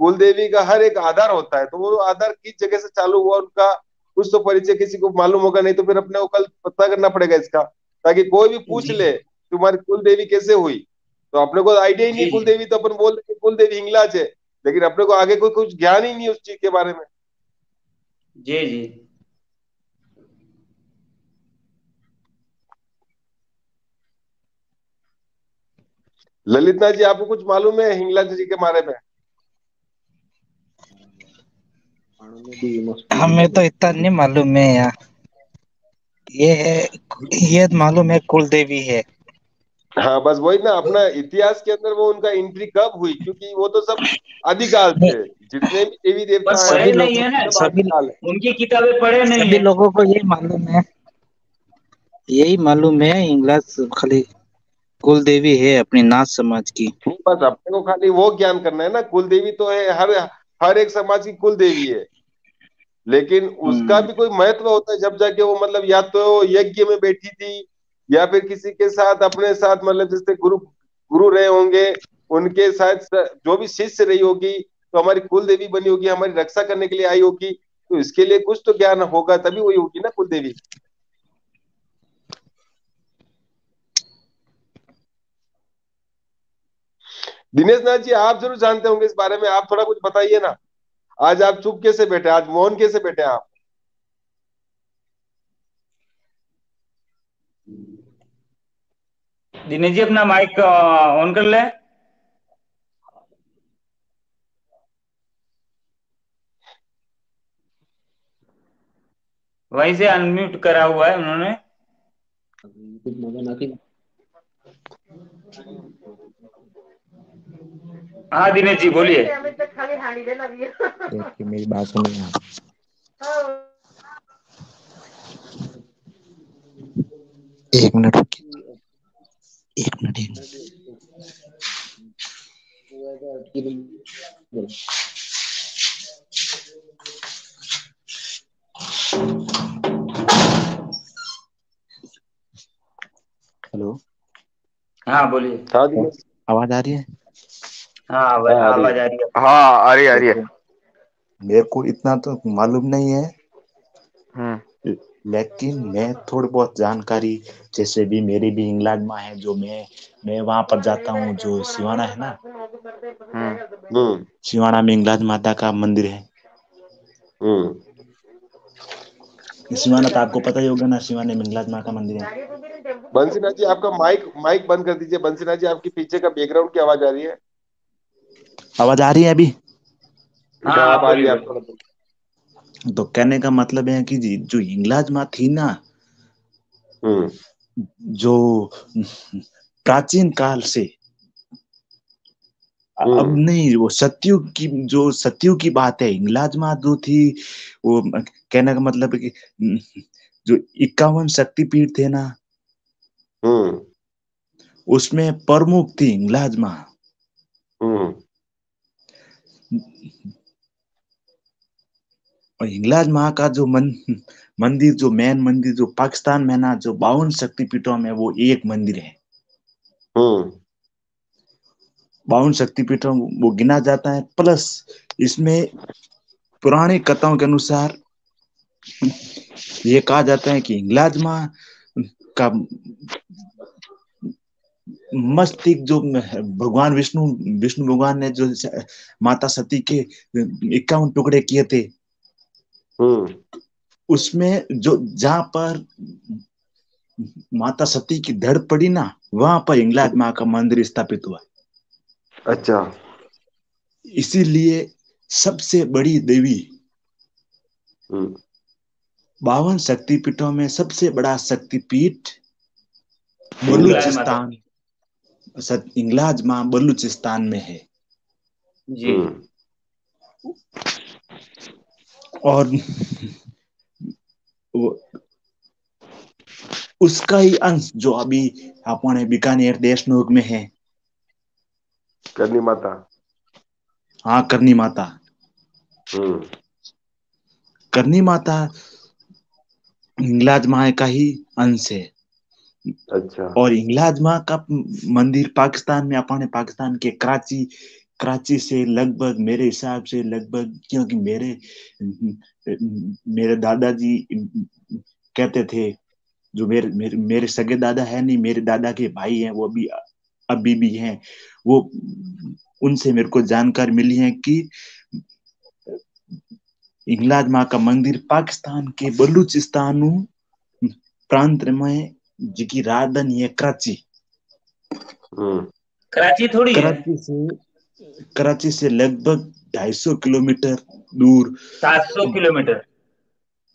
कुल देवी का हर एक आधार होता है, तो वो आधार किस जगह से चालू हुआ उनका कुछ तो परिचय किसी को मालूम होगा, नहीं तो फिर अपने को कल पता करना पड़ेगा इसका, ताकि कोई भी पूछ जी ले तुम्हारी कुल देवी कैसे हुई, तो अपने को आइडिया ही नहीं जी कुल जी देवी, तो अपन बोल देंगे कुल देवी हिंगलाज है, लेकिन अपने को आगे कोई कुछ ज्ञान ही नहीं उस चीज के बारे में। जी जी। ललित नाथ जी, आपको कुछ मालूम है हिंगलाज जी के बारे में? हमें तो इतना नहीं मालूम है यार। ये है, ये मालूम है कुल देवी है। हाँ बस वही ना, अपना इतिहास के अंदर वो उनका एंट्री कब हुई, क्योंकि वो तो सब आदिकाल नहीं, से जितने भी देवी पर देवता हैं पढ़े सभी नहीं लोगों है ना। सब सभी आदिकाल है। उनकी किताबें पढ़े नहीं सभी है। लोगों को यही मालूम है, यही मालूम है इंग्लिश खाली कुल देवी है अपनी नाथ समाज की। नहीं, बस अपने को खाली वो ज्ञान करना है ना, कुल देवी तो है, हर हर एक समाज की कुल देवी है, लेकिन उसका हम्म। भी कोई महत्व होता है, जब जाके वो मतलब या तो यज्ञ में बैठी थी या फिर किसी के साथ अपने साथ मतलब जैसे गुरु गुरु रहे होंगे, उनके साथ जो भी शिष्य रही होगी तो हमारी कुल देवी बनी होगी, हमारी रक्षा करने के लिए आई होगी, तो इसके लिए कुछ तो ज्ञान होगा तभी वही होगी ना कुल देवी। दिनेश नाथ जी, आप जरूर जानते होंगे इस बारे में, आप थोड़ा कुछ बताइए ना। आज आप चुप कैसे बैठे, आज मौन कैसे बैठे आप? दिनेश जी अपना माइक ऑन कर ले। वहीं से अनम्यूट करा हुआ है उन्होंने। हाँ दिनेश जी बोलिए। अमित तक खाली हानि देना भी है। देखिए मेरी बात सुनिए आप। हाँ। एक मिनट रुकिए, एक मिनट एक मिनट। हेलो, हाँ बोलिए। हाँ दिनेश। आवाज आ रही है? हाँ हाँ आ रही है। आवाज आ रही है। हाँ आ रही है, आ रही है। देखो, मेरे को इतना तो मालूम नहीं है, हम्म लेकिन मैं थोड़ी बहुत जानकारी, जैसे भी मेरी भी हिंगलाज माँ है, जो मैं वहां पर जाता हूँ, जो सिवाना है ना, हम्म हम्म सिवाना में हिंगलाज माता का मंदिर है। हम्म सिवाना तो आपको पता ही होगा ना, सिवाना में हिंगलाज माँ का मंदिर है। बंसीनाथ जी, आपका माइक माइक बंद कर दीजिए। बंसीनाथ जी, आपके पीछे का बैकग्राउंड की आवाज आ रही है। आवाज आ रही है अभी? हाँ हाँ हाँ अब आ रही बोलिए है, आप बोलिए। थोड़ा बोलिए। तो कहने का मतलब है कि जो हिंगलाज माँ थी ना, हम्म जो प्राचीन काल से, अब हम्म नहीं, वो सतयुग की, जो सतयुग की बात है, हिंगलाज माँ जो थी, वो कहने का मतलब है कि जो 51 शक्तिपीठ थे ना, हम्म उसमें प्रमुख थी हिंगलाज माँ। हम्म। और हिंगलाज माँ का जो मंदिर, जो मेन मंदिर जो पाकिस्तान में ना, जो 52 शक्तिपीठों में वो एक मंदिर है। हम्म। 52 शक्तिपीठों वो गिना जाता है। प्लस इसमें पुरानी कथाओं के अनुसार ये कहा जाता है कि हिंगलाज माँ का मस्तिष्क जो भगवान विष्णु विष्णु भगवान ने जो माता सती के 51 टुकड़े किए थे, हम्म। उसमें जो जहां पर माता सती की धड़ पड़ी ना, वहां पर हिंगलाज माँ का मंदिर स्थापित हुआ। अच्छा। इसीलिए सबसे बड़ी देवी, हम्म। 52 शक्तिपीठों में सबसे बड़ा शक्तिपीठ हिंगलाज माता। बलूचिस्तान, हिंगलाज माँ बलूचिस्तान में है। जी। हम्म। और उसका ही अंश जो अभी अपने बीकानेर देशनोक में है, करनी माता। हाँ करनी माता। हम्म। करनी माता हिंगलाज माँ का ही अंश है। अच्छा। और हिंगलाज माँ का मंदिर पाकिस्तान में, अपने पाकिस्तान के कराची कराची से लगभग, मेरे हिसाब से लगभग, क्योंकि मेरे मेरे दादाजी कहते थे, जो मेरे मेरे मेरे सगे दादा है नहीं, मेरे दादा के भाई हैं, वो भी अभी भी हैं, वो उनसे मेरे को जानकारी मिली है कि हिंगलाज माँ का मंदिर पाकिस्तान के बलूचिस्तान प्रांत में, जिसकी राजधानी है कराची। हम्म। कराची थोड़ी है। कराची से कराची से लगभग 250 किलोमीटर दूर। 700 किलोमीटर।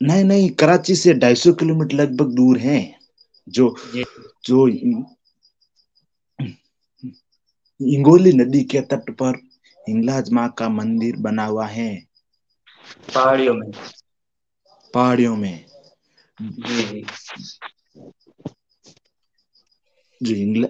नहीं नहीं, कराची से 250 किलोमीटर लगभग दूर है। जो जी। जो इंगोली नदी के तट पर हिंगलाज माँ का मंदिर बना हुआ है, पहाड़ियों में। पहाड़ियों में। जी जी। जो हिंगला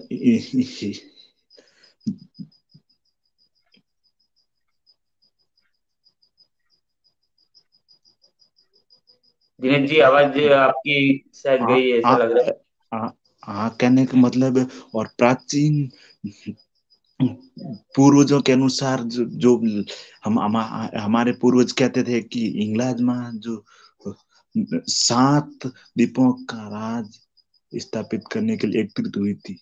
दिनेश जी, आवाज आपकी शायद हाँ गई है, ऐसा हाँ लग रहा है। हाँ हाँ, कहने का मतलब है। और प्राचीन पूर्वजों के अनुसार जो हमारे पूर्वज कहते थे कि हिंगलाज माँ जो 7 द्वीपों का राज स्थापित करने के लिए एकत्रित हुई थी।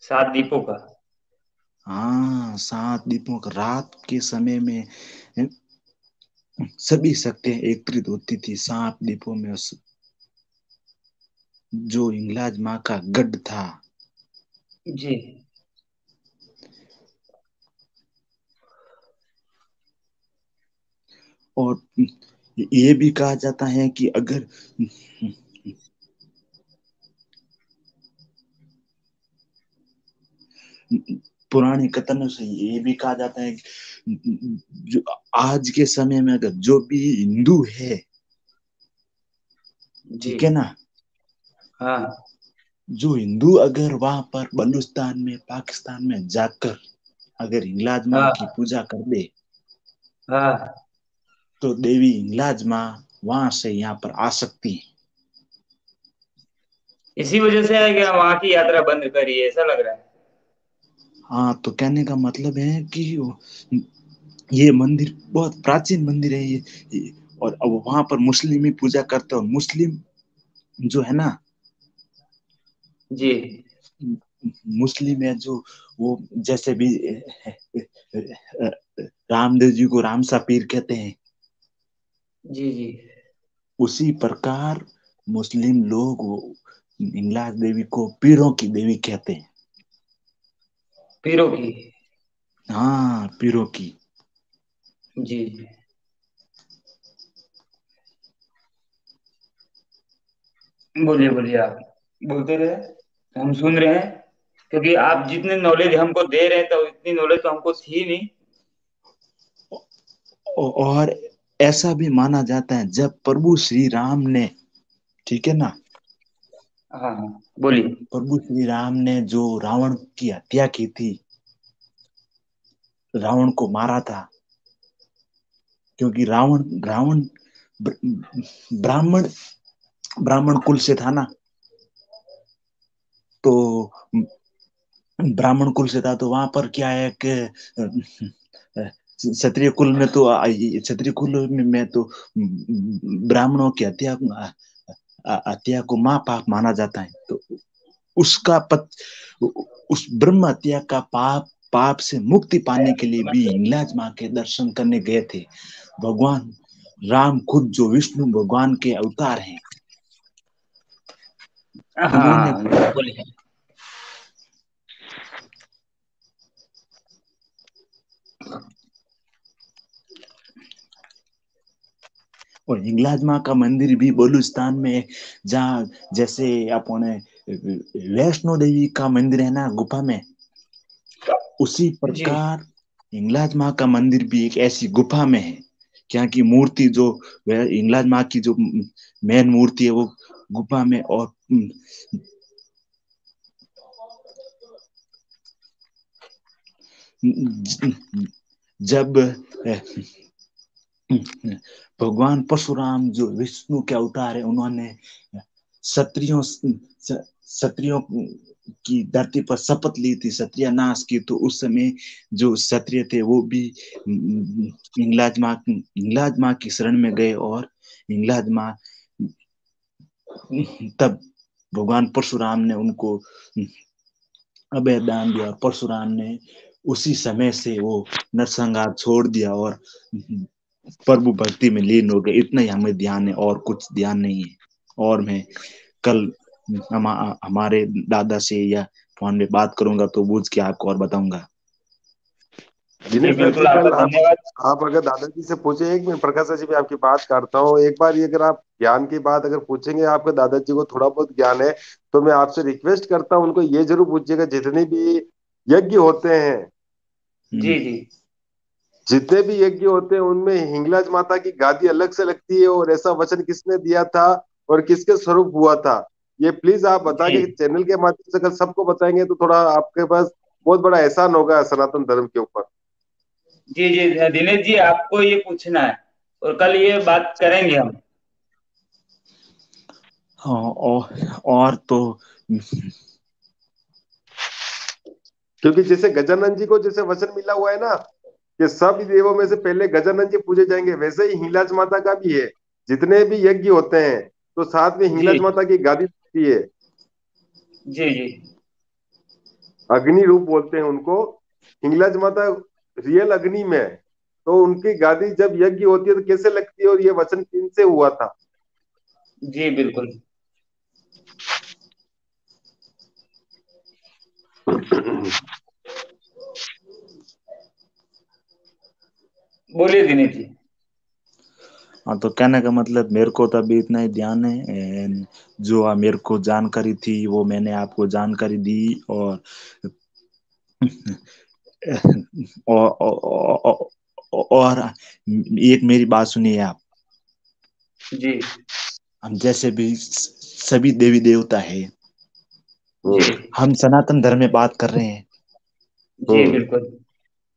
7 द्वीपों का। हाँ, 7 द्वीपों का, रात के समय में सभी शक्तियां एकत्रित होती थी 7 द्वीपों में। जो हिंगलाज माँ का गढ़ था। जी। और ये भी कहा जाता है कि अगर पुराने कथनों से ये भी कहा जाता है कि जो आज के समय में अगर जो भी हिंदू है, जी। ठीक है ना, हाँ जो हिंदू अगर वहां पर बलूचिस्तान में, पाकिस्तान में जाकर अगर हिंगलाज माँ की हाँ पूजा कर दे, हाँ। तो देवी हिंगलाज माँ वहां से यहाँ पर आ सकती है। इसी वजह से है कि वहां की यात्रा बंद करी है, ऐसा लग रहा है। हाँ, तो कहने का मतलब है कि ये मंदिर बहुत प्राचीन मंदिर है और अब वहां पर मुस्लिम ही पूजा करते हैं। और मुस्लिम जो है ना, जी मुस्लिम है जो, वो जैसे भी रामदेव जी को रामसा पीर कहते हैं, जी। जी। उसी प्रकार मुस्लिम लोग वो हिंगलाज देवी को पीरों की देवी कहते हैं। पीरों की। हाँ, पीरों की। जी जी। बोलिए बोलिए, आप बोलते रहे, हम सुन रहे हैं। क्योंकि आप जितने नॉलेज हमको दे रहे हैं, तो इतनी नॉलेज तो हमको थी नहीं। और ऐसा भी माना जाता है जब प्रभु श्री राम ने, ठीक है ना, हाँ हाँ, बोलिए। प्रभु श्री राम ने जो रावण की हत्या की थी, रावण को मारा था, क्योंकि रावण रावण ब्राह्मण ब्राह्मण कुल से था ना, तो ब्राह्मण कुल से था, तो वहां पर क्या है कि क्षत्रिय कुल में तो क्षत्रिय कुल में तो ब्राह्मणों की हत्या को महापाप माना जाता है। तो उसका उस ब्रह्म हत्या का पाप से मुक्ति पाने के लिए भी हिंगलाज माँ के दर्शन करने गए थे। भगवान राम खुद जो विष्णु भगवान के अवतार हैं, उन्होंने हाँ बिल्कुल है। और हिंगलाज माँ का मंदिर भी बलूचिस्तान में, जहाँ जैसे अपने वैष्णो देवी का मंदिर है ना गुफा में, उसी जी प्रकार हिंगलाज माँ का मंदिर भी एक ऐसी गुफा में है। क्या की मूर्ति जो हिंगलाज माँ की जो मेन मूर्ति है वो गुफा में, और जब भगवान परशुराम जो विष्णु के अवतार है, उन्होंने क्षत्रियों क्षत्रियों की धरती पर शपथ ली थी क्षत्रिय नाश की, तो उस समय जो क्षत्रिय थे वो भी हिंगलाज माँ की शरण में गए, और हिंगलाज माँ तब भगवान परशुराम ने उनको अभय दान दिया, और परशुराम ने उसी समय से वो नरसंहार छोड़ दिया और प्रभु भक्ति में लीन हो गए। इतना ही हमें ध्यान है, और कुछ ध्यान नहीं है। और मैं कल हमारे दादा से या फोन में बात करूंगा तो बूझ के आपको और बताऊंगा। जी दिनेश भाई जी, बिल्कुल, आपका कल धन्यवाद। आप अगर दादाजी से पूछे, एक मिनट प्रकाश जी, मैं आपकी बात करता हूँ एक बार, ये अगर आप ज्ञान की बात अगर पूछेंगे, आपके दादाजी को थोड़ा बहुत ज्ञान है, तो मैं आपसे रिक्वेस्ट करता हूँ उनको ये जरूर पूछिएगा, जितने भी यज्ञ होते हैं, जी जी जितने भी यज्ञ होते हैं उनमें हिंगलाज माता की गादी अलग से लगती है, और ऐसा वचन किसने दिया था और किसके स्वरूप हुआ था, ये प्लीज आप बता जी के चैनल के माध्यम से कल सबको बताएंगे तो थोड़ा आपके पास बहुत बड़ा एहसान होगा सनातन धर्म के ऊपर। जी जी दिनेश जी, आपको ये पूछना है और कल ये बात करेंगे हम। हाँ, और तो क्योंकि जैसे गजानन जी को जैसे वचन मिला हुआ है ना कि सब देवों में से पहले गजानन जी पूजे जाएंगे, वैसे ही हिंगलाज माता का भी है। जितने भी यज्ञ होते हैं तो साथ में जी हिंगलाज माता की गादी होती है, जी जी अग्नि रूप बोलते हैं उनको। हिंगलाज माता रियल अग्नि में है, तो उनकी गादी जब यज्ञ होती है तो कैसे लगती है, और ये वचन किन से हुआ था। जी बिल्कुल। बोलिए दिनेश जी। हाँ, तो कहने का मतलब मेरे को तो अभी इतना ही ध्यान है, जो मेरे को जानकारी थी वो मैंने आपको जानकारी दी। और और, और एक मेरी बात सुनिए आप। जी हम जैसे भी सभी देवी देवता है, जी हम सनातन धर्म में बात कर रहे हैं, जी हम्म बिल्कुल।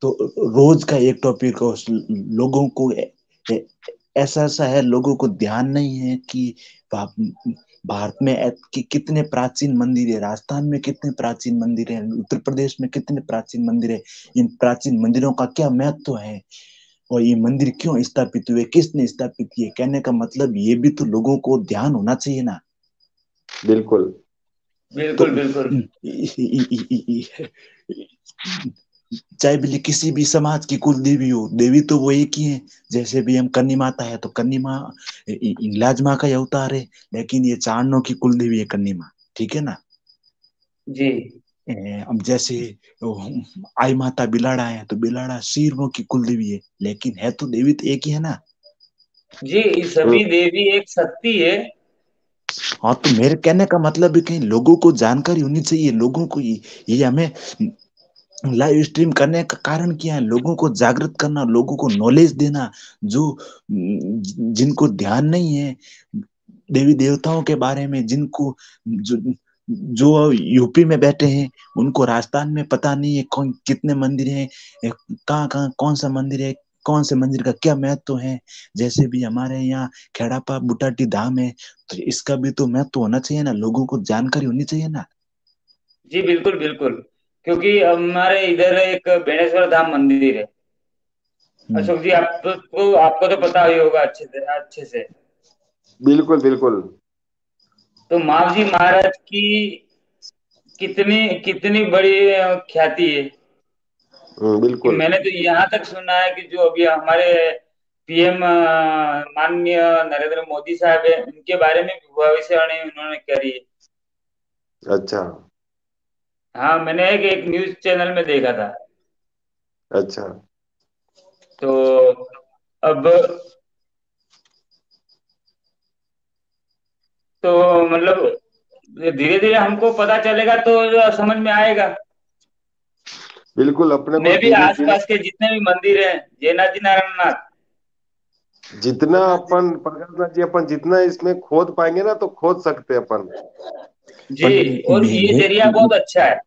तो रोज का एक टॉपिक हो, लोगों को ऐसा ऐसा है, लोगों को ध्यान नहीं है कि भारत में कितने प्राचीन मंदिर है, राजस्थान में कितने प्राचीन मंदिर है, उत्तर प्रदेश में कितने प्राचीन मंदिर है, इन प्राचीन मंदिरों का क्या महत्व है, और ये मंदिर क्यों स्थापित हुए, किसने स्थापित किए। कहने का मतलब ये भी तो लोगों को ध्यान होना चाहिए ना। बिल्कुल। तो बिल्कुल बिल्कुल। चाहे भले किसी भी समाज की कुल देवी हो, देवी तो वो एक ही है। जैसे भी हम कन्नी माता है तो कन्नी माँ हिंगलाज माँ का ही अवतार है, लेकिन ये चारणों की कुल देवी है कन्नी माँ, ठीक है ना। जी अब जैसे आई माता बिलाड़ा है तो बिलाड़ा शेरों की कुल देवी है, लेकिन है तो देवी तो एक ही है ना। जी, ये सभी देवी एक शक्ति है। हाँ, तो मेरे कहने का मतलब है कहीं लोगों को जानकारी होनी चाहिए, लोगों को ये हमें लाइव स्ट्रीम करने का कारण क्या है, लोगों को जागृत करना, लोगों को नॉलेज देना, जो जिनको ध्यान नहीं है, देवी देवताओं के बारे में, जिनको जो जो यूपी में बैठे हैं उनको राजस्थान में पता नहीं है कौन कितने मंदिर हैं, कहाँ कहाँ कौन सा मंदिर है, कौन से मंदिर का क्या महत्व है। जैसे भी हमारे यहाँ खेड़ापा बुटाटी धाम है, तो इसका भी तो महत्व होना चाहिए ना, लोगों को जानकारी होनी चाहिए ना। जी बिल्कुल बिल्कुल, क्योंकि हमारे इधर एक बेणेश्वर धाम मंदिर है। हम्म। अशोक जी, आपको तो पता ही होगा अच्छे से। बिल्कुल बिल्कुल। तो मावजी महाराज की कितनी कितनी बड़ी ख्याति है कि बिल्कुल। मैंने तो यहाँ तक सुना है कि जो अभी हमारे पीएम माननीय नरेंद्र मोदी साहब है, उनके बारे में भी भविष्यवाणी उन्होंने करी है। अच्छा हाँ, मैंने एक न्यूज चैनल में देखा था। अच्छा। तो अब तो मतलब धीरे धीरे हमको पता चलेगा तो समझ में आएगा। बिल्कुल अपने को मैं भी धीरे धीरे, आसपास के जितने भी मंदिर हैं, जयनाथ जी, नारायणनाथ जितना अपन प्रकाश जी अपन जितना इसमें खोद पाएंगे ना तो खोद सकते हैं अपन। जी, पर और ये जरिया बहुत अच्छा है।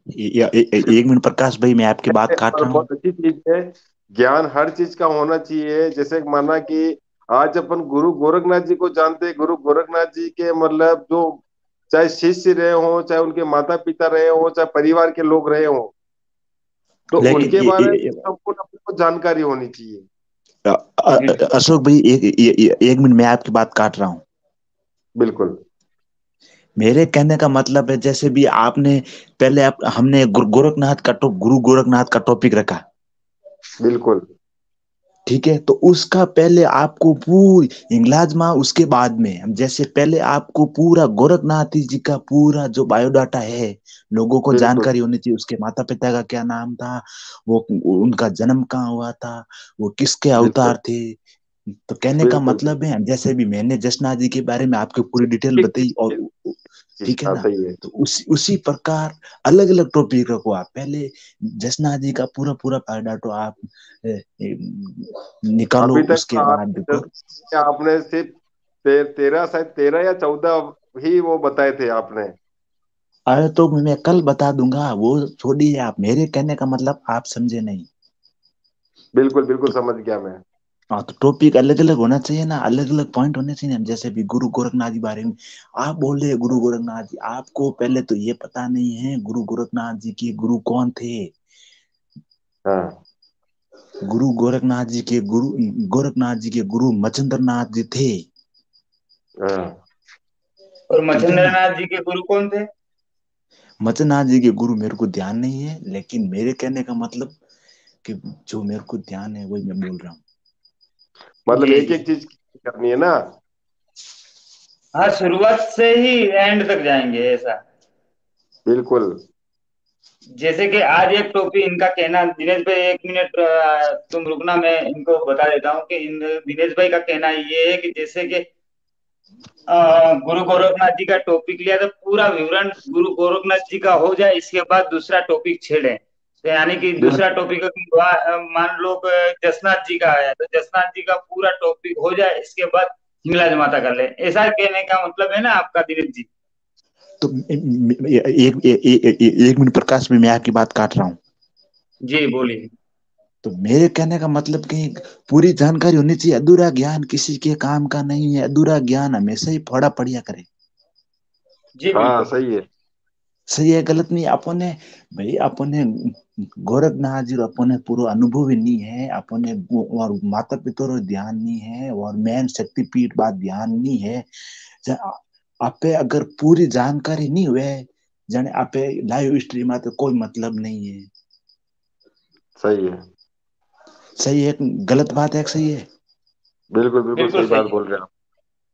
एक मिनट प्रकाश भाई, मैं आपकी बात काट और रहा हूँ। बहुत अच्छी चीज है, ज्ञान हर चीज का होना चाहिए। जैसे माना कि आज अपन गुरु गोरखनाथ जी को जानते हैं, गुरु गोरखनाथ जी के मतलब जो चाहे शिष्य रहे हो, चाहे उनके माता पिता रहे हो, चाहे परिवार के लोग रहे हो, तो लेकिन उनके बारे में संपूर्ण अपने को जानकारी होनी चाहिए। बिल्कुल अशोक भाई, एक मिनट, मैं आपकी बात काट रहा हूँ। बिल्कुल मेरे कहने का मतलब है, जैसे भी आपने पहले हमने गुरु गोरखनाथ का टॉपिक रखा, बिल्कुल ठीक है, तो उसका पहले आपको पूरी इंग्लाज में, उसके बाद में हम जैसे पहले आपको पूरा गोरखनाथ जी का पूरा जो बायोडाटा है लोगों को बिल्कुल जानकारी होनी चाहिए। उसके माता पिता का क्या नाम था, वो उनका जन्म कहाँ हुआ था, वो किसके बिल्कुल अवतार थे। तो कहने का बिल्कुल मतलब है, जैसे भी मैंने जसनाथ जी के बारे में आपको पूरी डिटेल ठीक ठीक बताई, और ठीक ठीक, ठीक है हाँ ना, सही है। तो उसी प्रकार अलग अलग टॉपिक रखो। आप पहले जसनाथ जी का पूरा पूरा बायोडाटा आप निकालो, अभी तक उसके बाद देखो। आपने सिर्फ 13, शायद 13 या 14 ही वो बताए थे आपने। अरे तो मैं कल बता दूंगा, वो छोड़िए, आप मेरे कहने का मतलब आप समझे नहीं। बिल्कुल बिल्कुल तो समझ गया मैं। हाँ, तो टॉपिक अलग अलग होना चाहिए ना, अलग अलग पॉइंट होने चाहिए ना। जैसे भी गुरु गोरखनाथ जी बारे में आप बोल रहे, गुरु गोरखनाथ जी, आपको पहले तो ये पता नहीं है गुरु गोरखनाथ जी के गुरु कौन थे। हाँ गोरखनाथ जी के गुरु मच्छिंद्र नाथ जी थे। हाँ और ठीक है मच्छिंद्र ना, नाथ जी के गुरु कौन थे? मच्छिंद्रनाथ जी के गुरु मेरे को ध्यान नहीं है, लेकिन मेरे कहने का मतलब कि जो मेरे को ध्यान है वही मैं बोल रहा हूँ। मतलब जी एक जी, एक चीज करनी है ना। हाँ, शुरुआत से ही एंड तक जाएंगे ऐसा। बिल्कुल जैसे कि आज एक टॉपिक इनका कहना, दिनेश भाई एक मिनट तुम रुकना, मैं इनको बता देता हूँ कि दिनेश भाई का कहना ये है कि जैसे कि गुरु गोरखनाथ जी का टॉपिक लिया तो पूरा विवरण गुरु गोरखनाथ जी का हो जाए, इसके बाद दूसरा टॉपिक छेड़े। तो यानी कि दूसरा बिल्कुल टॉपिक मान लो कि जसनाथ जी का आया तो जसनाथ जी का पूरा टॉपिक हो जाए, इसके बाद हिंगलाज माता कर ले। ऐसा कहने का मतलब है ना आपका, दिनेश जी? तो एक मिनट प्रकाश में, मैं आपकी बात काट रहा हूँ। जी बोलिए। तो मेरे कहने का मतलब कि पूरी जानकारी होनी चाहिए। अधूरा ज्ञान किसी के काम का नहीं है, अधूरा ज्ञान हमेशा ही फोड़ा पड़िया करे। जी हाँ बिल्कुल। सही है। सही है, गलत नहीं। अपने भाई अपने गोरखनाथ जी अपने पूरा अनुभव ही नहीं है, अपने और माता पिता रो ध्यान नहीं है, और मेन शक्तिपीठ बात ध्यान नहीं है। आपे अगर पूरी जानकारी नहीं हुए, जाने आपे लाइव स्ट्रीम आते कोई मतलब नहीं है। सही है। सही है, गलत बात है, सही है। बिल्कुल बिल्कुल बिल्कुल सही सही बात है। बोल रहे हैं आप।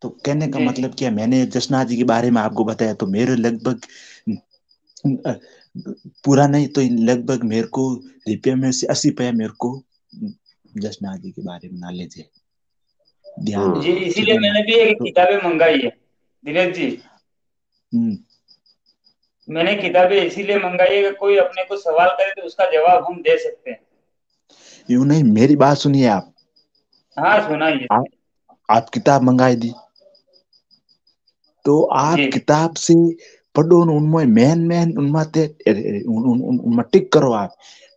तो कहने का जी जी। मतलब क्या, मैंने जसनाथ जी के बारे में आपको बताया, तो मेरे लगभग पूरा नहीं तो लगभग मेरे को रुपये में से 80 रुपया मेरे को जसनाथ जी के बारे में नॉलेज है, ध्यान है। जी, ठीक इसीलिए है ना, मैंने भी एक तो किताबें मंगाई है, दिनेश जी। हम्म, मैंने किताबें इसीलिए मंगाई है कि कोई अपने को सवाल करे तो उसका जवाब हम दे सकते हैं। यूं नहीं, मेरी बात सुनिए आप। हाँ, सुनाइए। आप, आप किताब मंगाई दी, तो आप जी किताब से पढ़ो उनमें मेन उनमें टिक करो आप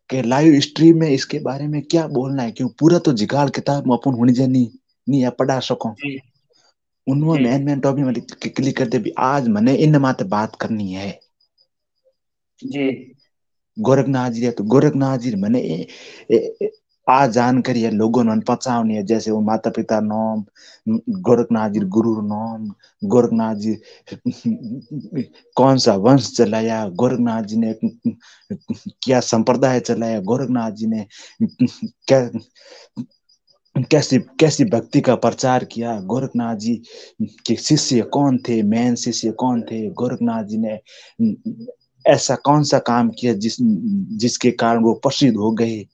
के लाइव स्ट्रीम में इसके बारे में क्या बोलना है, क्यों पूरा तो जिगाड़ किताब में अपन होनी जानी नहीं आप पढ़ा सको। जी उनमें जी मेन टॉपिक में क्लिक करते भी आज मने इन माते बात करनी है। जी गोरखनाथ जी है तो गोरखनाथ जी मने आ जानकारी है लोगों ने पचावनी है, जैसे वो माता पिता नाम गोरखनाथ जी गुरु नाम, गोरखनाथ जी कौन सा वंश चलाया, गोरखनाथ जी ने क्या संप्रदाय चलाया, गोरखनाथ जी ने क्या कैसी कैसी भक्ति का प्रचार किया, गोरखनाथ जी के शिष्य कौन थे, मेन शिष्य कौन थे, गोरखनाथ जी ने ऐसा कौन सा काम किया जिसके कारण वो प्रसिद्ध हो गए।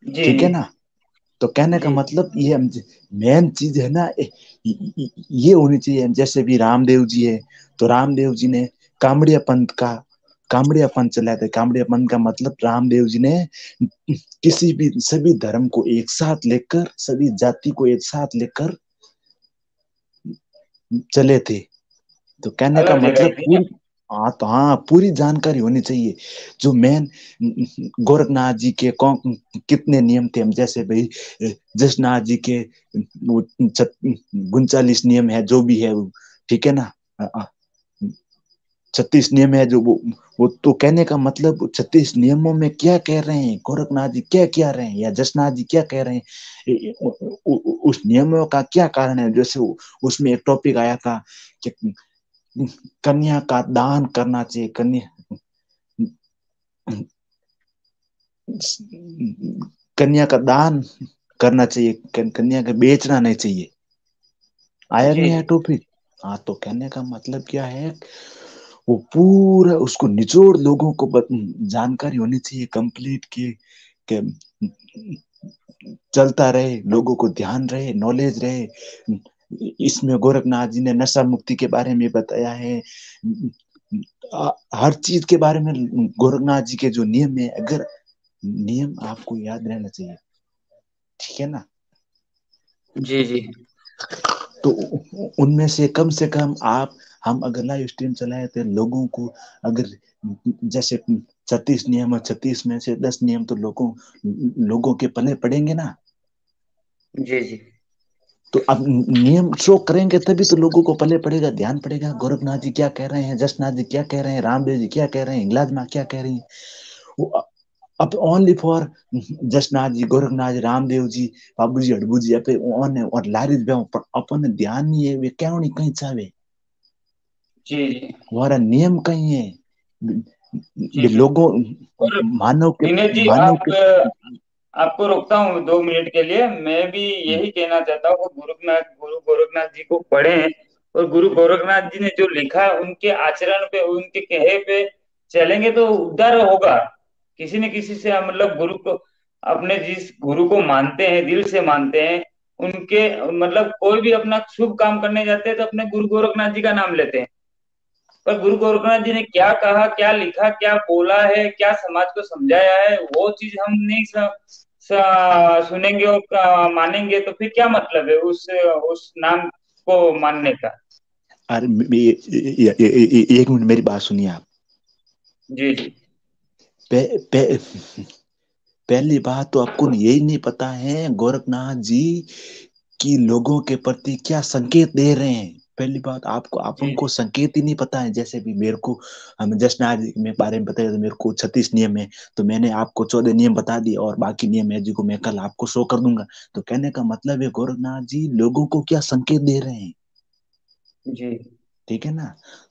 जी ठीक है ना। तो कहने का जी मतलब ये मेन चीज है ना, ये होनी चाहिए। जैसे भी रामदेव जी है तो रामदेव जी ने कामड़िया पंथ का कामड़िया पंथ चलाया था। कामड़िया पंथ का मतलब रामदेव जी ने किसी भी सभी धर्म को एक साथ लेकर, सभी जाति को एक साथ लेकर चले थे। तो कहने का अलग जगह मतलब थी ना। पूरी, हाँ तो हाँ पूरी जानकारी होनी चाहिए। जो मेन गोरखनाथ जी के कौन कितने नियम थे, हम जैसे भाई जसनाथ जी के 39 नियम है जो भी है वो, ठीक है ना। 36 नियम है जो वो तो कहने का मतलब 36 नियमों में क्या कह रहे हैं गोरखनाथ जी, क्या क्या रहे हैं या जसनाथ जी क्या कह रहे हैं, उस नियमों का क्या कारण है। जैसे उसमें एक टॉपिक आया था कि कन्या का दान करना चाहिए, कन्या का दान करना चाहिए, कन्या का बेचना नहीं चाहिए। आया जी नहीं है टॉपिक। हाँ तो कहने का मतलब क्या है, वो पूरा उसको निचोड़ लोगों को जानकारी होनी चाहिए कंप्लीट कि चलता रहे, लोगों को ध्यान रहे, नॉलेज रहे। इसमें गोरखनाथ जी ने नशा मुक्ति के बारे में बताया है, हर चीज के बारे में। गोरखनाथ जी के जो नियम है, अगर नियम आपको याद रहना चाहिए, ठीक है ना। जी जी तो उनमें से कम आप हम अगर लाइव स्ट्रीम चलाए तो लोगों को अगर जैसे 36 नियम है, 36 में से 10 नियम तो लोगों के पल्ले पड़ेंगे ना। जी जी तो अब नियम शो करेंगे तभी तो लोगों को पल्ले पड़ेगा, ध्यान पड़ेगा गोरखनाथ जी क्या कह रहे हैं, जसनाथ जी क्या कह रहे हैं, रामदेव जी क्या कह रहे हैं, हिंगलाज माँ क्या कह रही है। वो अब ओनली फॉर जसनाथ जी, गोरखनाथ जी, रामदेव जी, बाबू जी, हड़बू जी और लारी अपन ध्यान नहीं है वे क्यों नहीं कहीं चाहे जी जी हमारा नियम कहीं है। जी जी लोगों और मानव के दिनेश जी मानव आप के आपको रोकता हूँ 2 मिनट के लिए। मैं भी यही कहना चाहता हूँ कि गुरु गोरखनाथ जी को पढ़ें और गुरु गोरखनाथ जी ने जो लिखा है उनके आचरण पे, उनके कहे पे चलेंगे तो उद्धार होगा। किसी न किसी से मतलब गुरु को, अपने जिस गुरु को मानते हैं, दिल से मानते हैं, उनके मतलब कोई भी अपना शुभ काम करने जाते हैं तो अपने गुरु गोरखनाथ जी का नाम लेते हैं। पर गुरु गोरखनाथ जी ने क्या कहा, क्या लिखा, क्या बोला है, क्या समाज को समझाया है, वो चीज हम नहीं सुनेंगे और मानेंगे तो फिर क्या मतलब है उस नाम को मानने का। अरे एक मिनट मेरी बात सुनिए आप। जी जी पे, पे, पहली बात तो आपको यही नहीं पता है गोरखनाथ जी कि लोगों के प्रति क्या संकेत दे रहे हैं। पहली बात आपको आप जी उनको संकेत ही नहीं पता है। जैसे भी मेरे को हम जसनाथ जी के बारे में बताया तो मेरे को 36 नियम है, तो मैंने आपको 14 नियम बता दिए और बाकी नियम है जिनको मैं कल आपको शो कर दूंगा। तो कहने का मतलब है गोरखनाथ जी लोगों को क्या संकेत दे रहे हैं, जी ठीक है ना।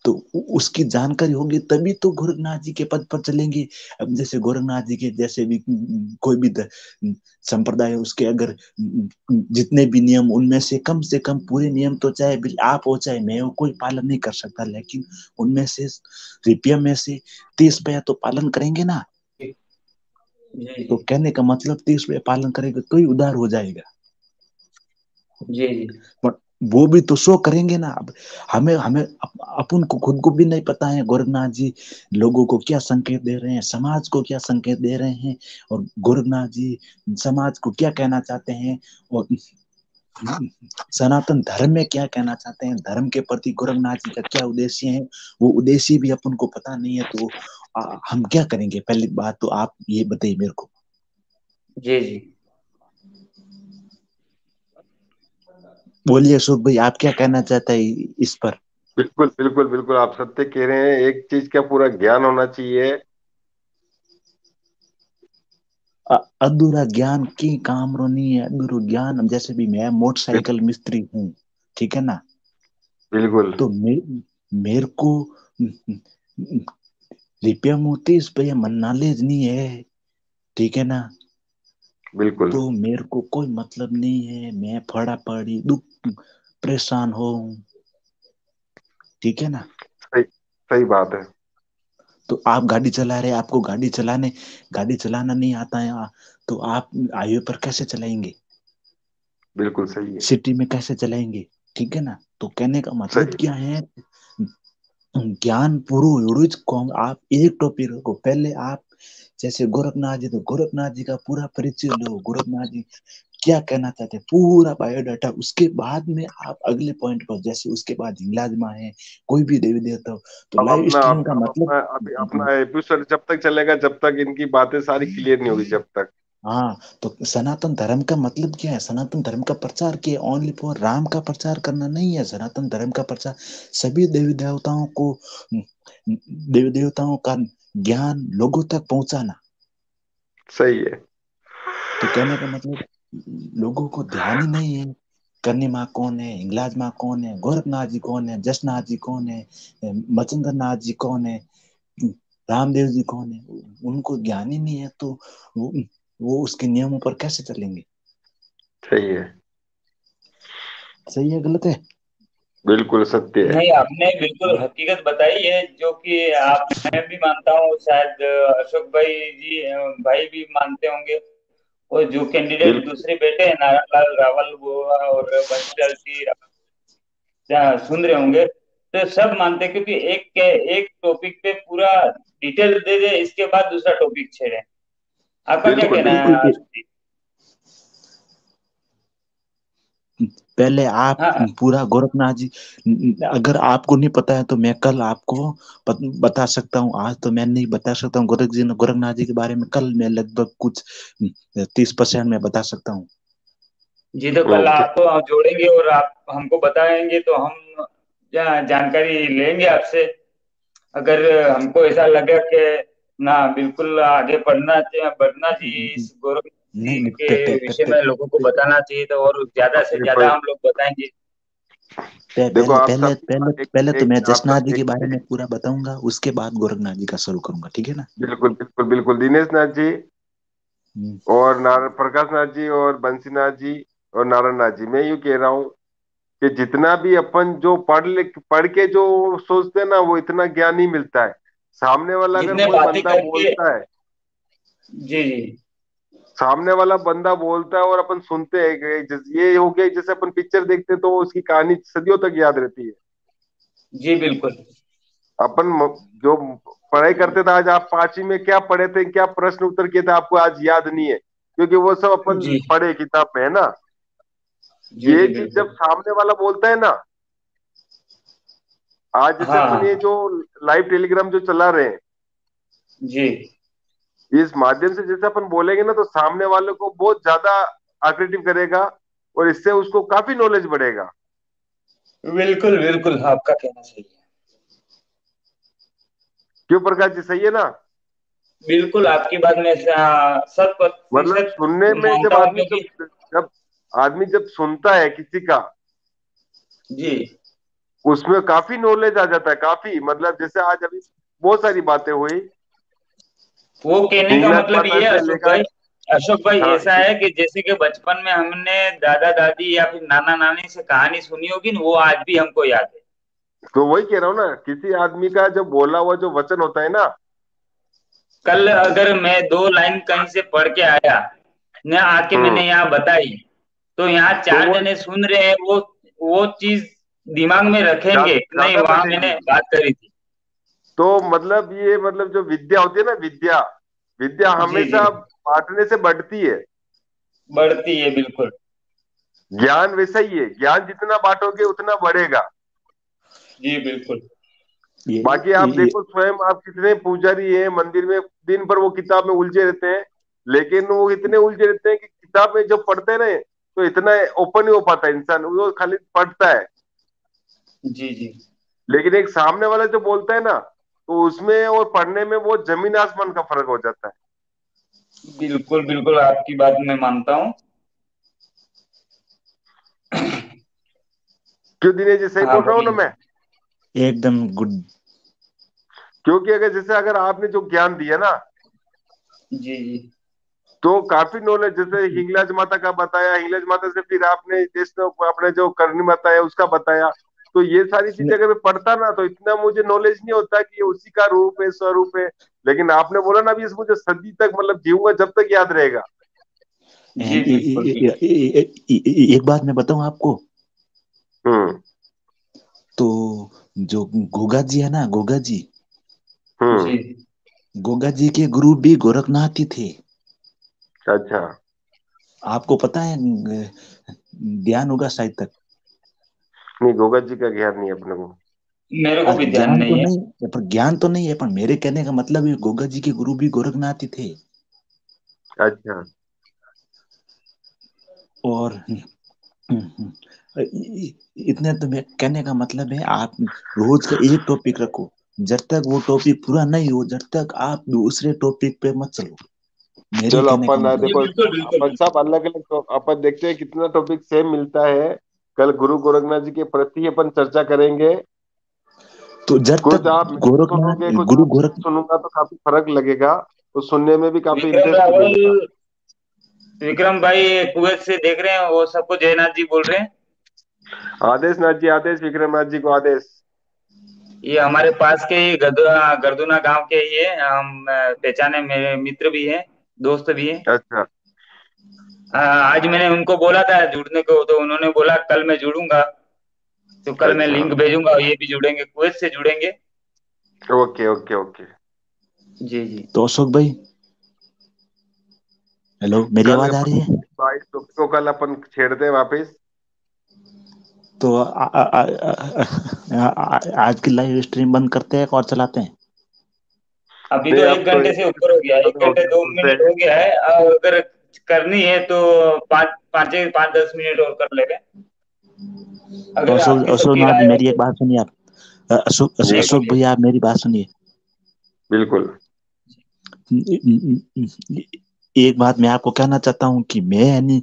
तो उसकी जानकारी होगी तभी तो गोरखनाथ जी के पद पर चलेंगे। अब जैसे गोरखनाथ जी के जैसे भी कोई भी संप्रदाय है, उसके अगर जितने भी नियम उनमें से कम पूरे नियम तो चाहे आप हो चाहे मैं हो कोई पालन नहीं कर सकता, लेकिन उनमें से रुपया में से 30 रुपया तो पालन करेंगे ना। जी तो कहने का मतलब 30 रुपया पालन करेंगे तो ही उद्धार हो जाएगा। जी जी बट वो भी तो शो करेंगे ना। अब हमें हमें अपन को खुद को भी नहीं पता है गोरखनाथ जी लोगों को क्या संकेत दे रहे हैं, समाज को क्या संकेत दे रहे हैं, और गोरखनाथ जी समाज को क्या कहना चाहते हैं। और सनातन धर्म में क्या कहना चाहते हैं, धर्म के प्रति गोरखनाथ जी का क्या उद्देश्य है, वो उद्देश्य भी अपन को पता नहीं है। तो हम क्या करेंगे? पहली बात तो आप ये बताइए मेरे को। जी जी। बोलिए अशोक भाई, आप क्या कहना चाहते हैं इस पर? बिल्कुल बिल्कुल बिल्कुल, आप सत्य कह रहे हैं। एक चीज का पूरा ज्ञान होना चाहिए। अधूरा ज्ञान की काम रो नहीं है, अधूरा ज्ञान। अब जैसे भी मैं मोटरसाइकिल मिस्त्री हूँ, ठीक है ना, बिल्कुल तो मेरे को रिपेयर मोती इस पे मन नॉलेज नहीं है, ठीक है ना, बिल्कुल तो मेरे को कोई मतलब नहीं है। मैं फड़ा पड़ी दुख परेशान हो, ठीक है ना। सही, सही बात है। तो आप गाड़ी चला रहे, आपको गाड़ी चलाना नहीं आता है, तो आप हाईवे पर कैसे चलाएंगे, बिल्कुल सही है। सिटी में कैसे चलाएंगे, ठीक है ना। तो कहने का मतलब सही। क्या है, ज्ञान पूरो एवढो ज आप एक टॉपिक को पहले आप जैसे गोरखनाथ जी, तो गोरखनाथ जी का पूरा परिचय लो, गोरखनाथ जी क्या कहना चाहते हैं, पूरा बायोडाटा। उसके बाद में आप अगले पॉइंट पर, जैसे उसके बाद हिंगलाज माँ है, कोई भी देवी देवता हो, तो अब लाइव अपना स्ट्रीम अब का अब मतलब। अपना अभी अपना एपिसोड जब तक चलेगा, जब तक इनकी बातें सारी क्लियर नहीं होगी, जब तक। हाँ, तो सनातन धर्म का मतलब क्या है? सनातन धर्म का प्रचार किया ओनली फॉर राम का प्रचार करना नहीं है। सनातन धर्म का प्रचार सभी देवी देवताओं को, देवी देवताओं का ज्ञान लोगों तक पहुंचाना। सही है। तो कहने का मतलब लोगों को ध्यान ही नहीं है, करनी माँ कौन है, हिंगलाज माँ कौन है, गोरखनाथ जी कौन है, जसनाथ जी कौन है, मचंद्र नाथ जी कौन है, रामदेव जी कौन है, उनको ज्ञान ही नहीं है। तो वो, वो उसके नियमों पर कैसे चलेंगे? सही है। सही है गलत है? बिल्कुल सत्य है। नहीं, आपने बिल्कुल हकीकत बताई है, जो कि आप, मैं भी मानता हूँ, शायद अशोक भाई जी भाई भी मानते होंगे। और जो कैंडिडेट बिल्कुल दूसरे बैठे हैं, नारायण लाल रावल वो और बंसीलाल जी सुन रहे होंगे, तो सब मानते हैं, क्योंकि एक टॉपिक पे पूरा डिटेल दे दे, इसके बाद दूसरा टॉपिक छेड़े। आपका क्या बिल्कुल कहना बिल्कुल। है अशोक जी? पहले आप हाँ पूरा गोरखनाथ जी, अगर आपको नहीं पता है तो मैं कल आपको बता सकता हूँ। आज तो मैं नहीं बता सकता हूँ गोरखनाथ जी के बारे में। कल मैं लगभग कुछ 30% में बता सकता हूँ। जी, तो कल ओके। आपको हम जोड़ेंगे और आप हमको बताएंगे, तो हम जानकारी लेंगे आपसे। अगर हमको ऐसा लगा कि ना, बिल्कुल आगे बढ़ना चाहिए, इस गौरव नहीं जी नहीं, के विषय में लोगों को बताना चाहिए, तो और ज्यादा से अपने ज्यादा भाई, हम लोग बताएंगे। देखो पहले आप पहले सब पहले एक पहले तो एक मैं आप जसनाथ सब जी एक, के बारे में एक पूरा बताऊंगा, उसके बाद गोरखनाथ जी का शुरू करूंगा, ठीक है ना। बिल्कुल बिल्कुल बिल्कुल, दिनेश नाथ जी हम्म, और नारायण प्रकाश नाथ जी और बंसीनाथ जी और नारायण नाथ जी, मैं यूं कह रहा हूँ कि जितना भी अपन जो पढ़ के जो सोचते हैं ना, वो इतना ज्ञान नहीं मिलता है। सामने वाला अगर जितने कोई बातें बंदा करके। बोलता है, जी जी। सामने वाला बंदा बोलता है और अपन सुनते हैं ये हो गया, जैसे अपन पिक्चर देखते हैं तो उसकी कहानी सदियों तक याद रहती है। जी बिल्कुल। अपन जो पढ़ाई करते थे, आज आप पांचवी में क्या पढ़े थे, क्या प्रश्न उत्तर किए थे, आपको आज याद नहीं है, क्योंकि वो सब अपन जी पढ़े किताब में, है ना। जी ये जी चीज जब बिल्कुल। सामने वाला बोलता है ना, आज जैसे हाँ अपन ये हाँ। जो लाइव टेलीग्राम जो चला रहे हैं, जी इस माध्यम से जैसे अपन बोलेंगे ना, तो सामने वाले को बहुत ज्यादा आकर्षित करेगा और इससे उसको काफी नॉलेज बढ़ेगा। बिल्कुल बिल्कुल, आपका कहना सही है। क्यों प्रकाश जी, सही है ना। बिल्कुल, आपकी बात में 100% मतलब सुनने में जब मानता हूँ, आदमी क्योंकि जब आदमी जब सुनता है किसी का, जी, उसमें काफी नॉलेज आ जाता है, काफी, मतलब जैसे आज अभी बहुत सारी बातें हुई, वो कहने का हिंगलाज मतलब माता ये है से अशोक लेकर। भाई, अशोक भाई हाँ ऐसा है कि जैसे कि बचपन में हमने दादा दादी या फिर नाना नानी से कहानी सुनी होगी ना, वो आज भी हमको याद है। तो वही कह रहा हूँ ना, किसी आदमी का जो बोला हुआ जो वचन होता है ना। कल अगर मैं 2 लाइन कहीं से पढ़ के आया न, आके हम्म। मैंने यहाँ बताई, तो यहाँ तो 4 वो जने सुन रहे हैं, वो चीज दिमाग में रखेंगे कि नहीं, ज्यादा वहां बैठेगी। मैंने बात करी थी। तो मतलब ये, मतलब जो विद्या होती है ना, विद्या, विद्या जी जी। हमेशा बांटने से बढ़ती है। बढ़ती है बिल्कुल। ज्ञान वैसा ही है, ज्ञान जितना बांटोगे उतना बढ़ेगा। जी बिल्कुल। बाकी आप देखो स्वयं, आप कितने पुजारी हैं मंदिर में, दिन भर वो किताब में उलझे रहते हैं, लेकिन वो इतने उलझे रहते हैं कि किताब में जब पढ़ते हैं ना तो इतना ओपन नहीं हो पाता इंसान, वो खाली पढ़ता है। जी जी। लेकिन एक सामने वाला जो बोलता है ना, तो उसमें और पढ़ने में वो जमीन आसमान का फर्क हो जाता है। बिल्कुल बिल्कुल, आपकी बात मैं मानता हूँ। क्यों दिनेश जी, सही हाँ बोल रहा हूँ ना बोलिए। मैं? एकदम गुड। क्योंकि अगर जैसे अगर आपने जो ज्ञान दिया ना, जी जी। तो काफी नॉलेज, जैसे हिंगलाज माता का बताया, हिंगलाज माता से फिर आपने जैसे आपने जो करनी माता है उसका बताया, तो ये सारी चीजें अगर मैं पढ़ता ना तो इतना मुझे नॉलेज नहीं होता कि ये उसी का रूप है, स्वरूप है। लेकिन आपने बोला ना अभी, इस मुझे सदी तक मतलब जीऊंगा जब तक याद रहेगा। जी बिल्कुल बिल्कुल। एक बात मैं बताऊं आपको। हम्म तो जो गोगा जी है ना, गोगा जी, हम्म। जी। गोगा जी के गुरु भी गोरखनाथ ही थे। अच्छा। आपको पता है? ध्यान होगा शायद तक। नहीं, गोगा जी का ज्ञान नहीं है अपने को। मेरे को भी ध्यान ज्ञान तो नहीं है। नहीं, पर ज्ञान तो नहीं है, पर मेरे कहने का मतलब है गोगा जी के गुरु भी गोरखनाथ ही थे। अच्छा। और इतने तो मैं कहने का मतलब है, आप रोज का एक टॉपिक रखो। जब तक वो टॉपिक पूरा नहीं हो, जब तक आप दूसरे टॉपिक पे मत चलो। मेरे चलो कहने का अपन मतलब जी देखो, बिल्कुल बिल्कुल अपन बिल्कुल। सब अलग अलग तो अपन देखते हैं कितना टॉपिक सेम मिलता है। कल गुरु गोरखनाथ जी के प्रति अपन चर्चा करेंगे। तो जब तक कुछ आप मेरे गोरखनाथ सुनोगे, कुछ गुरु आपसे गोरख मैं सुनूंगा, तो काफी फर्क लगेगा, तो सुनने में भी काफी विक्रम इंटरेस्ट रावल, मिलेगा। विक्रम भाई कुवैत से देख रहे हैं, वो सबको जयनाथ जी बोल रहे हैं। आदेश नाथ जी, आदेश, विक्रम नाथ जी को आदेश। ये हमारे पास के ही गर्दुना गांव के ही है, हम पहचाने, मेरे मित्र भी हैं, दोस्त भी हैं। अच्छा। आज मैंने उनको बोला था जुड़ने को, तो उन्होंने बोला कल मैं जुड़ूंगा। तो कल मैं अच्छा। लिंक भेजूंगा और ये भी जुड़ेंगे, कुवैत से जुड़ेंगे। Okay okay okay. जी जी। तो अशोक भाई, हेलो, मेरी कल आवाज आ रही अपन है? 22 टॉपिक को कल अपन छेड़ते हैं वापिस। तो आज की लाइव स्ट्रीम बंद करते हैं और चलाते हैं। अभी नहीं, तो अब एक तो घंटे एक से घंटे ऊपर से हो गया, ज्यादा एक हो घंटे गया, दो सुनते मिनट हैं। हो गया है। अगर करनी है तो पाँच पाँच 5-10 मिनट और कर लेंगे, तो अगर अशोक आपकी अशोक सबकी नाथ, राय हो मेरी एक तो। बात सुनिए आप। जी अशोक बोलिए। भैया, आप मेरी बात सुनिए। बिल्कुल। एक बात मैं आपको कहना चाहता हूँ कि मैं यानी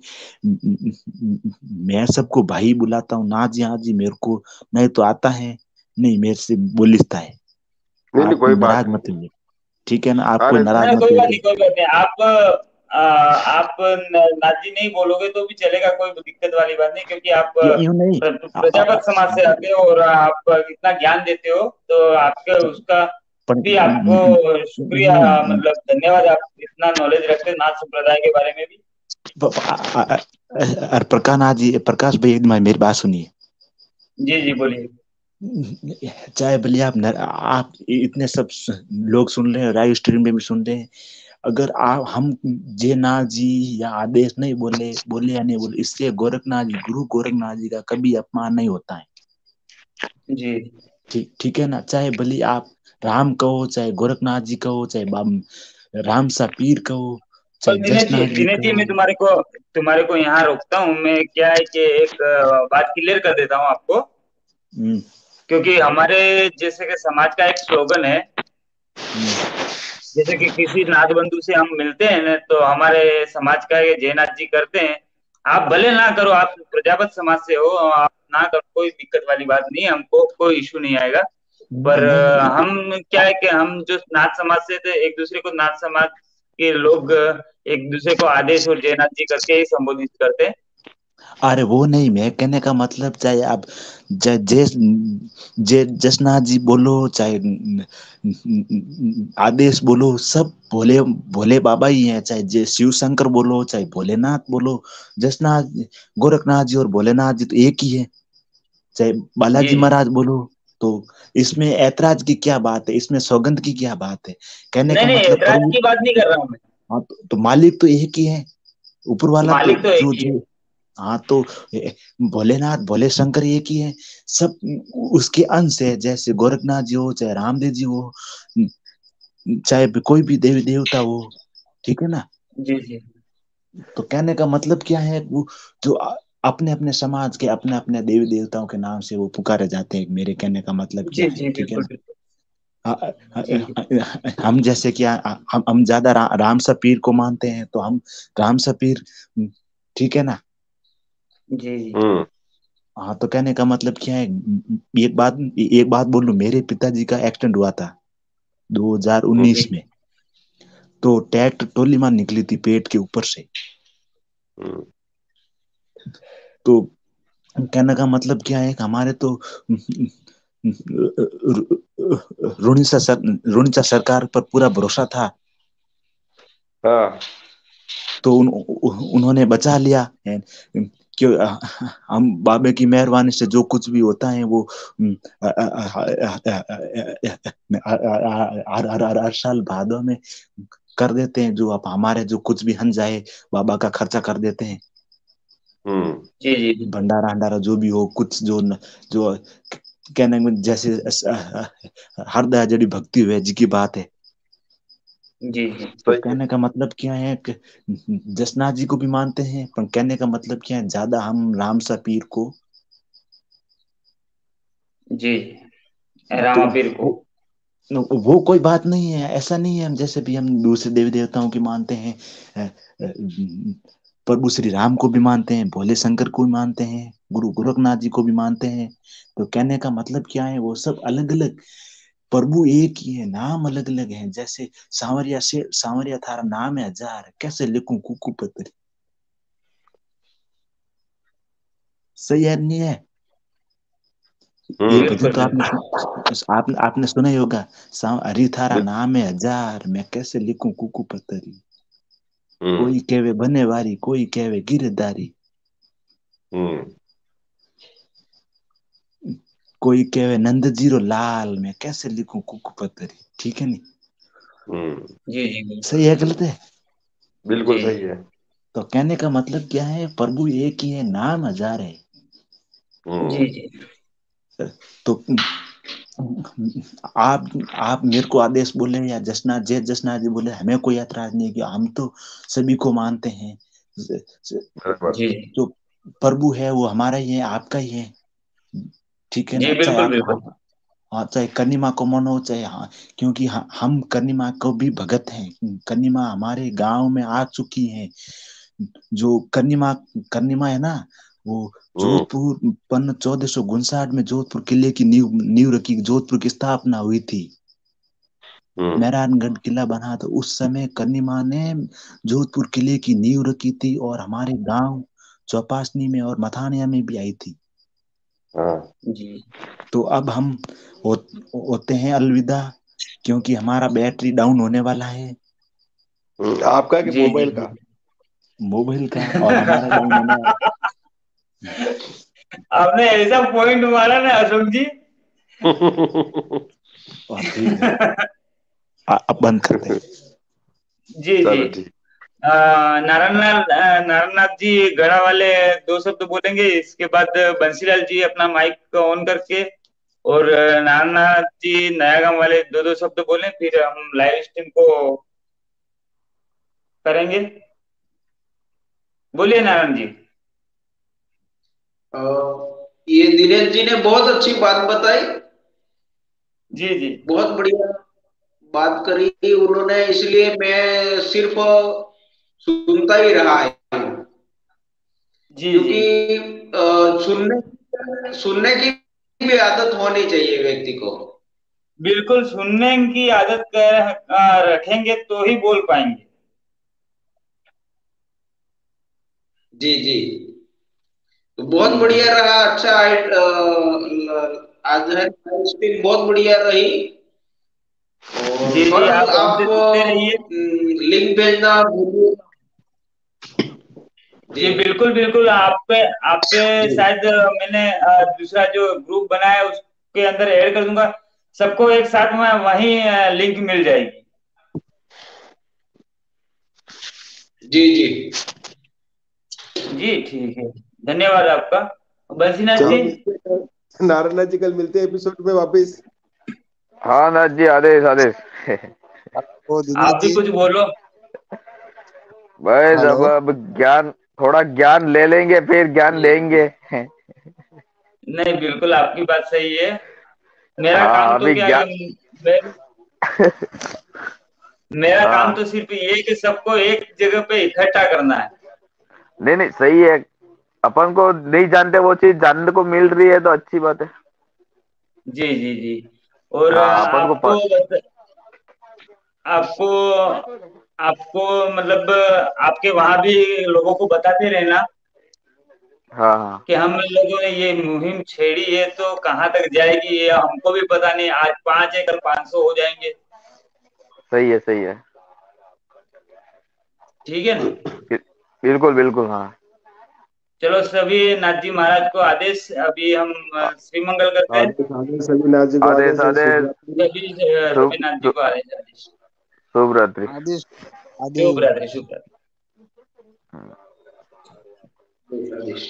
मैं सबको भाई बुलाता हूँ ना जी, हाँ जी, मेरे को नहीं तो आता है, नहीं मेरे से बोलिस्ता है। नहीं नहीं, आप कोई बात नाराज नहीं। मत होइए, ठीक है ना? आपको अरे नाराज नहीं मत कोई बात होइए। नहीं, कोई बात नहीं। आप नाजी नहीं बोलोगे तो भी चलेगा, कोई दिक्कत वाली बात नहीं, क्योंकि आप यूं नहीं। आ, आ, आ, प्रजापत समाज से आते हो और आप इतना ज्ञान देते हो, तो आपके उसका पर भी आपको शुक्रिया, मतलब धन्यवाद। आप इतना नॉलेज रखते हो नाथ संप्रदाय के बारे में भी। प्रकाश नाथ जी, प्रकाश भाई, मेरी बात सुनिए। जी जी बोलिए। चाहे भले आप इतने सब लोग सुन रहे हैं, लाइव स्ट्रीम में भी सुन रहे हैं, अगर आप हम जे नाथ जी या आदेश नहीं बोले, बोले या नहीं बोले, इससे गोरखनाथ जी, गुरु गोरखनाथ जी का कभी अपमान नहीं होता है। जी। ठीक ठीक है ना? चाहे भले आप राम कहो, चाहे गोरखनाथ जी कहो, चाहे राम सा पीर कहो, और चाहे जसनाथ जी दिनेश जी, कहो। मैं तुम्हारे को यहाँ रोकता हूँ। मैं क्या है कि एक बात क्लियर कर देता हूँ आपको, हम्म, क्योंकि हमारे जैसे कि समाज का एक स्लोगन है, हम्म, जैसे कि किसी नाथ बंधु से हम मिलते हैं ना, तो हमारे समाज का ये जयनाथ जी करते हैं। आप भले ना करो, आप प्रजापत समाज से हो, आप ना करो, कोई दिक्कत वाली बात नहीं है, हमको कोई इशू नहीं आएगा। पर नहीं, हम क्या है कि हम जो नाथ समाज से थे, एक दूसरे को नाथ समाज के लोग एक दूसरे को आदेश और जयनाथ जी करके ही संबोधित करते हैं। अरे वो नहीं, मैं कहने का मतलब, चाहे आप जे जे जसनाथ जी बोलो, चाहे आदेश बोलो, सब भोले भोले बाबा ही हैं। चाहे जे शिव शंकर बोलो, चाहे भोलेनाथ बोलो, जसनाथ, गोरखनाथ जी और भोलेनाथ जी तो एक ही है। चाहे जी बालाजी जी। महाराज बोलो, तो इसमें ऐतराज की क्या बात है? इसमें सौगंध की क्या बात है? कहने नहीं का नहीं, मतलब ऐतराज प्रभु। की बात नहीं कर रहा हूँ मैं। हाँ, तो मालिक तो एक ही है, ऊपर वाला तो मालिक तो एक जो ही है। जो हाँ तो भोलेनाथ भोले शंकर एक ही है, सब उसके अंश है। जैसे गोरखनाथ जी हो, चाहे रामदेव जी हो, चाहे कोई भी देवी देवता हो, ठीक है ना। जी जी तो कहने का मतलब क्या है, वो जो अपने अपने समाज के अपने अपने देवी देवताओं के नाम से वो पुकारे जाते हैं, मेरे कहने का मतलब जी क्या है, जी, ठीक है बिल्कुल ना। बिल्कुल। हाँ, जी जी हम जैसे क्या, हम ज्यादा राम सपीर को मानते हैं, तो हम राम सपीर, ठीक है ना। जी जी हम्म। हाँ तो कहने का मतलब क्या है, एक बात बोलूं, मेरे पिताजी का एक्सीडेंट हुआ था 2019 जी में। तो ट्रैक्टर ट्रॉली मार निकली थी पेट के ऊपर से। हम्म। तो कहने का मतलब क्या है कि हमारे तो रुणिसा सरकार पर पूरा भरोसा था। हाँ। तो उन्होंने बचा लिया है। क्यों, हम बाबे की मेहरबानी से जो कुछ भी होता है वो हर साल भादों में कर देते हैं। जो आप हमारे जो कुछ भी हन जाए, बाबा का खर्चा कर देते हैं। हम्म। जी जी बिल्कुल। भंडारा अंडारा जो भी हो, कुछ जो कहने में जैसे हरदया जड़ी भक्ति हुए जी की बात है। जी जी तो सही है। कहने का मतलब क्या है कि जसनाथ जी को भी मानते हैं, पर कहने का मतलब क्या है, ज्यादा हम राम सा पीर को। जी तो रामापीर को। वो कोई बात नहीं है, ऐसा नहीं है। हम जैसे भी हम दूसरे देवी देवताओं की मानते हैं, प्रभु श्री राम को भी मानते हैं, भोले शंकर को भी मानते हैं, गुरु गोरखनाथ जी को भी मानते हैं। तो कहने का मतलब क्या है, वो सब अलग अलग, प्रभु एक ही है, नाम अलग अलग है। जैसे सांवरिया थारा नाम है हजार, कैसे लिखूं कुकू पत्री। सही है नहीं है। ये भजन बिल्कुल तो आपने बिल्कुल। आपने सुना ही होगा। हरी थारा नाम है हजार, मैं कैसे लिखूं कुकू पत्री। हम्म। कोई कहवे बने वारी, कोई कहवे गिरधारी, हम्म। कोई कहवे नंद जीरो लाल, मैं कैसे लिखूं कुकू पत्री। ठीक है नहीं। हम्म। जी जी बिल्कुल। सही है गलत है। बिल्कुल जी सही है। तो कहने का मतलब क्या है, प्रभु एक ही है, नाम हजार है। हम्म। जी जी तो आप मेरे को आदेश बोले या जसनाथ जय जसनाथ जी बोले, हमें कोई ऐतराज नहीं है कि हम तो सभी को मानते हैं। बराबर। जी जो प्रभु है वो हमारा ही है, आपका ही है। ठीक है जी ना। चाहे बिल्कुल आप बिल्कुल। हाँ, चाहे कन्नी माँ को मानो, चाहे हाँ, क्योंकि हम कन्नी माँ को भी भगत हैं। कन्नी माँ हमारे गांव में आ चुकी है। जो कन्नी माँ है ना, वो हम्म। जोधपुर 1459 में जोधपुर किले की नींव नींव रखी, जोधपुर की स्थापना हुई थी। हम्म। मेहरानगढ़ किला बना तो उस समय कन्नी माँ ने जोधपुर किले की नींव रखी थी, और हमारे गांव चौपासनी में और मथानिया में भी आई थी। हाँ। जी तो अब हम हो, होते हैं अलविदा, क्योंकि हमारा बैटरी डाउन होने वाला है, आपका कि जी जी मोबाइल जी। का? मोबाइल का, और हमारा डाउन होने वाला आपने ऐसा पॉइंट मारा ना अशोक जी। और ठीक है। अब बंद करते हैं। जी जी। चलो ठीक। नारायणनाथ जी गढ़ा वाले दो शब्द बोलेंगे, इसके बाद बंसीलाल जी अपना माइक ऑन करके, और नारायणनाथ जी नया गांव वाले दो दो शब्द बोलें, फिर हम लाइव स्ट्रीम को करेंगे। बोलिए नारायण जी। अ, ये दिनेश जी ने बहुत अच्छी बात बताई, जी जी बहुत बढ़िया बात करी उन्होंने, इसलिए मैं सिर्फ सुनता ही रहा है। जी जी। क्योंकि सुनने सुनने की भी आदत होनी चाहिए व्यक्ति को। बिल्कुल, सुनने की आदत रखेंगे तो ही बोल पाएंगे। जी जी। तो बहुत जी जी बढ़िया रहा, अच्छा आज है स्पीच बहुत बढ़िया रही। और जी जी, कल आप हमसे आप जुड़ते रहिए। लिंक भेजना भूलिए। जी जी बिल्कुल बिल्कुल। आप पे जी शायद मैंने दूसरा जो ग्रुप बनाया है उसके अंदर ऐड कर दूंगा, सबको एक साथ में वहीं लिंक मिल जाएगी। जी जी। जी ठीक है, धन्यवाद आपका। बंसीनाथ चलो जी। मिलते हैं नारायण जी, कल मिलते हैं एपिसोड में वापस। हाँ नाथ जी, आदेश आदेश। आपको दिनेश आप भी जी। कुछ बोलो। बस हेलो। अब ज्ञान, थोड़ा ज्ञान ले लेंगे फिर ज्ञान देंगे। नहीं, बिल्कुल आपकी बात सही है। मेरा हाँ काम तो अभी क्या है ज्ञान। कि मेरा काम हाँ तो सिर्फ ये है कि सबको एक जगह पे इकट्ठा करना है। नहीं नहीं, सही है। अपन को नहीं जानते वो चीज जानने को मिल रही है तो अच्छी बात है। जी जी जी। और हाँ अपन को आपको आपको मतलब आपके वहां भी लोगों को बताते रहना हाँ हाँ, कि हम लोगों ने ये मुहिम छेड़ी है, तो कहाँ तक जाएगी ये हमको भी पता नहीं। आज 5 है, कल 500 हो जाएंगे। सही है सही है। ठीक है ना। बिल्कुल बिल्कुल हाँ। चलो सभी नाथ जी महाराज को आदेश। अभी हम श्रीमंगल करते हैं। आदेश आदेश, सभी नाथ जी को आदेश आदेश है, शुभ आदेश। रात्रि। सभी नाथ जी को आदेश आदेश। शुभ रात्रि। आदेश। शुभ आदेश। रात्रि, शुभ रात्रि। आदेश।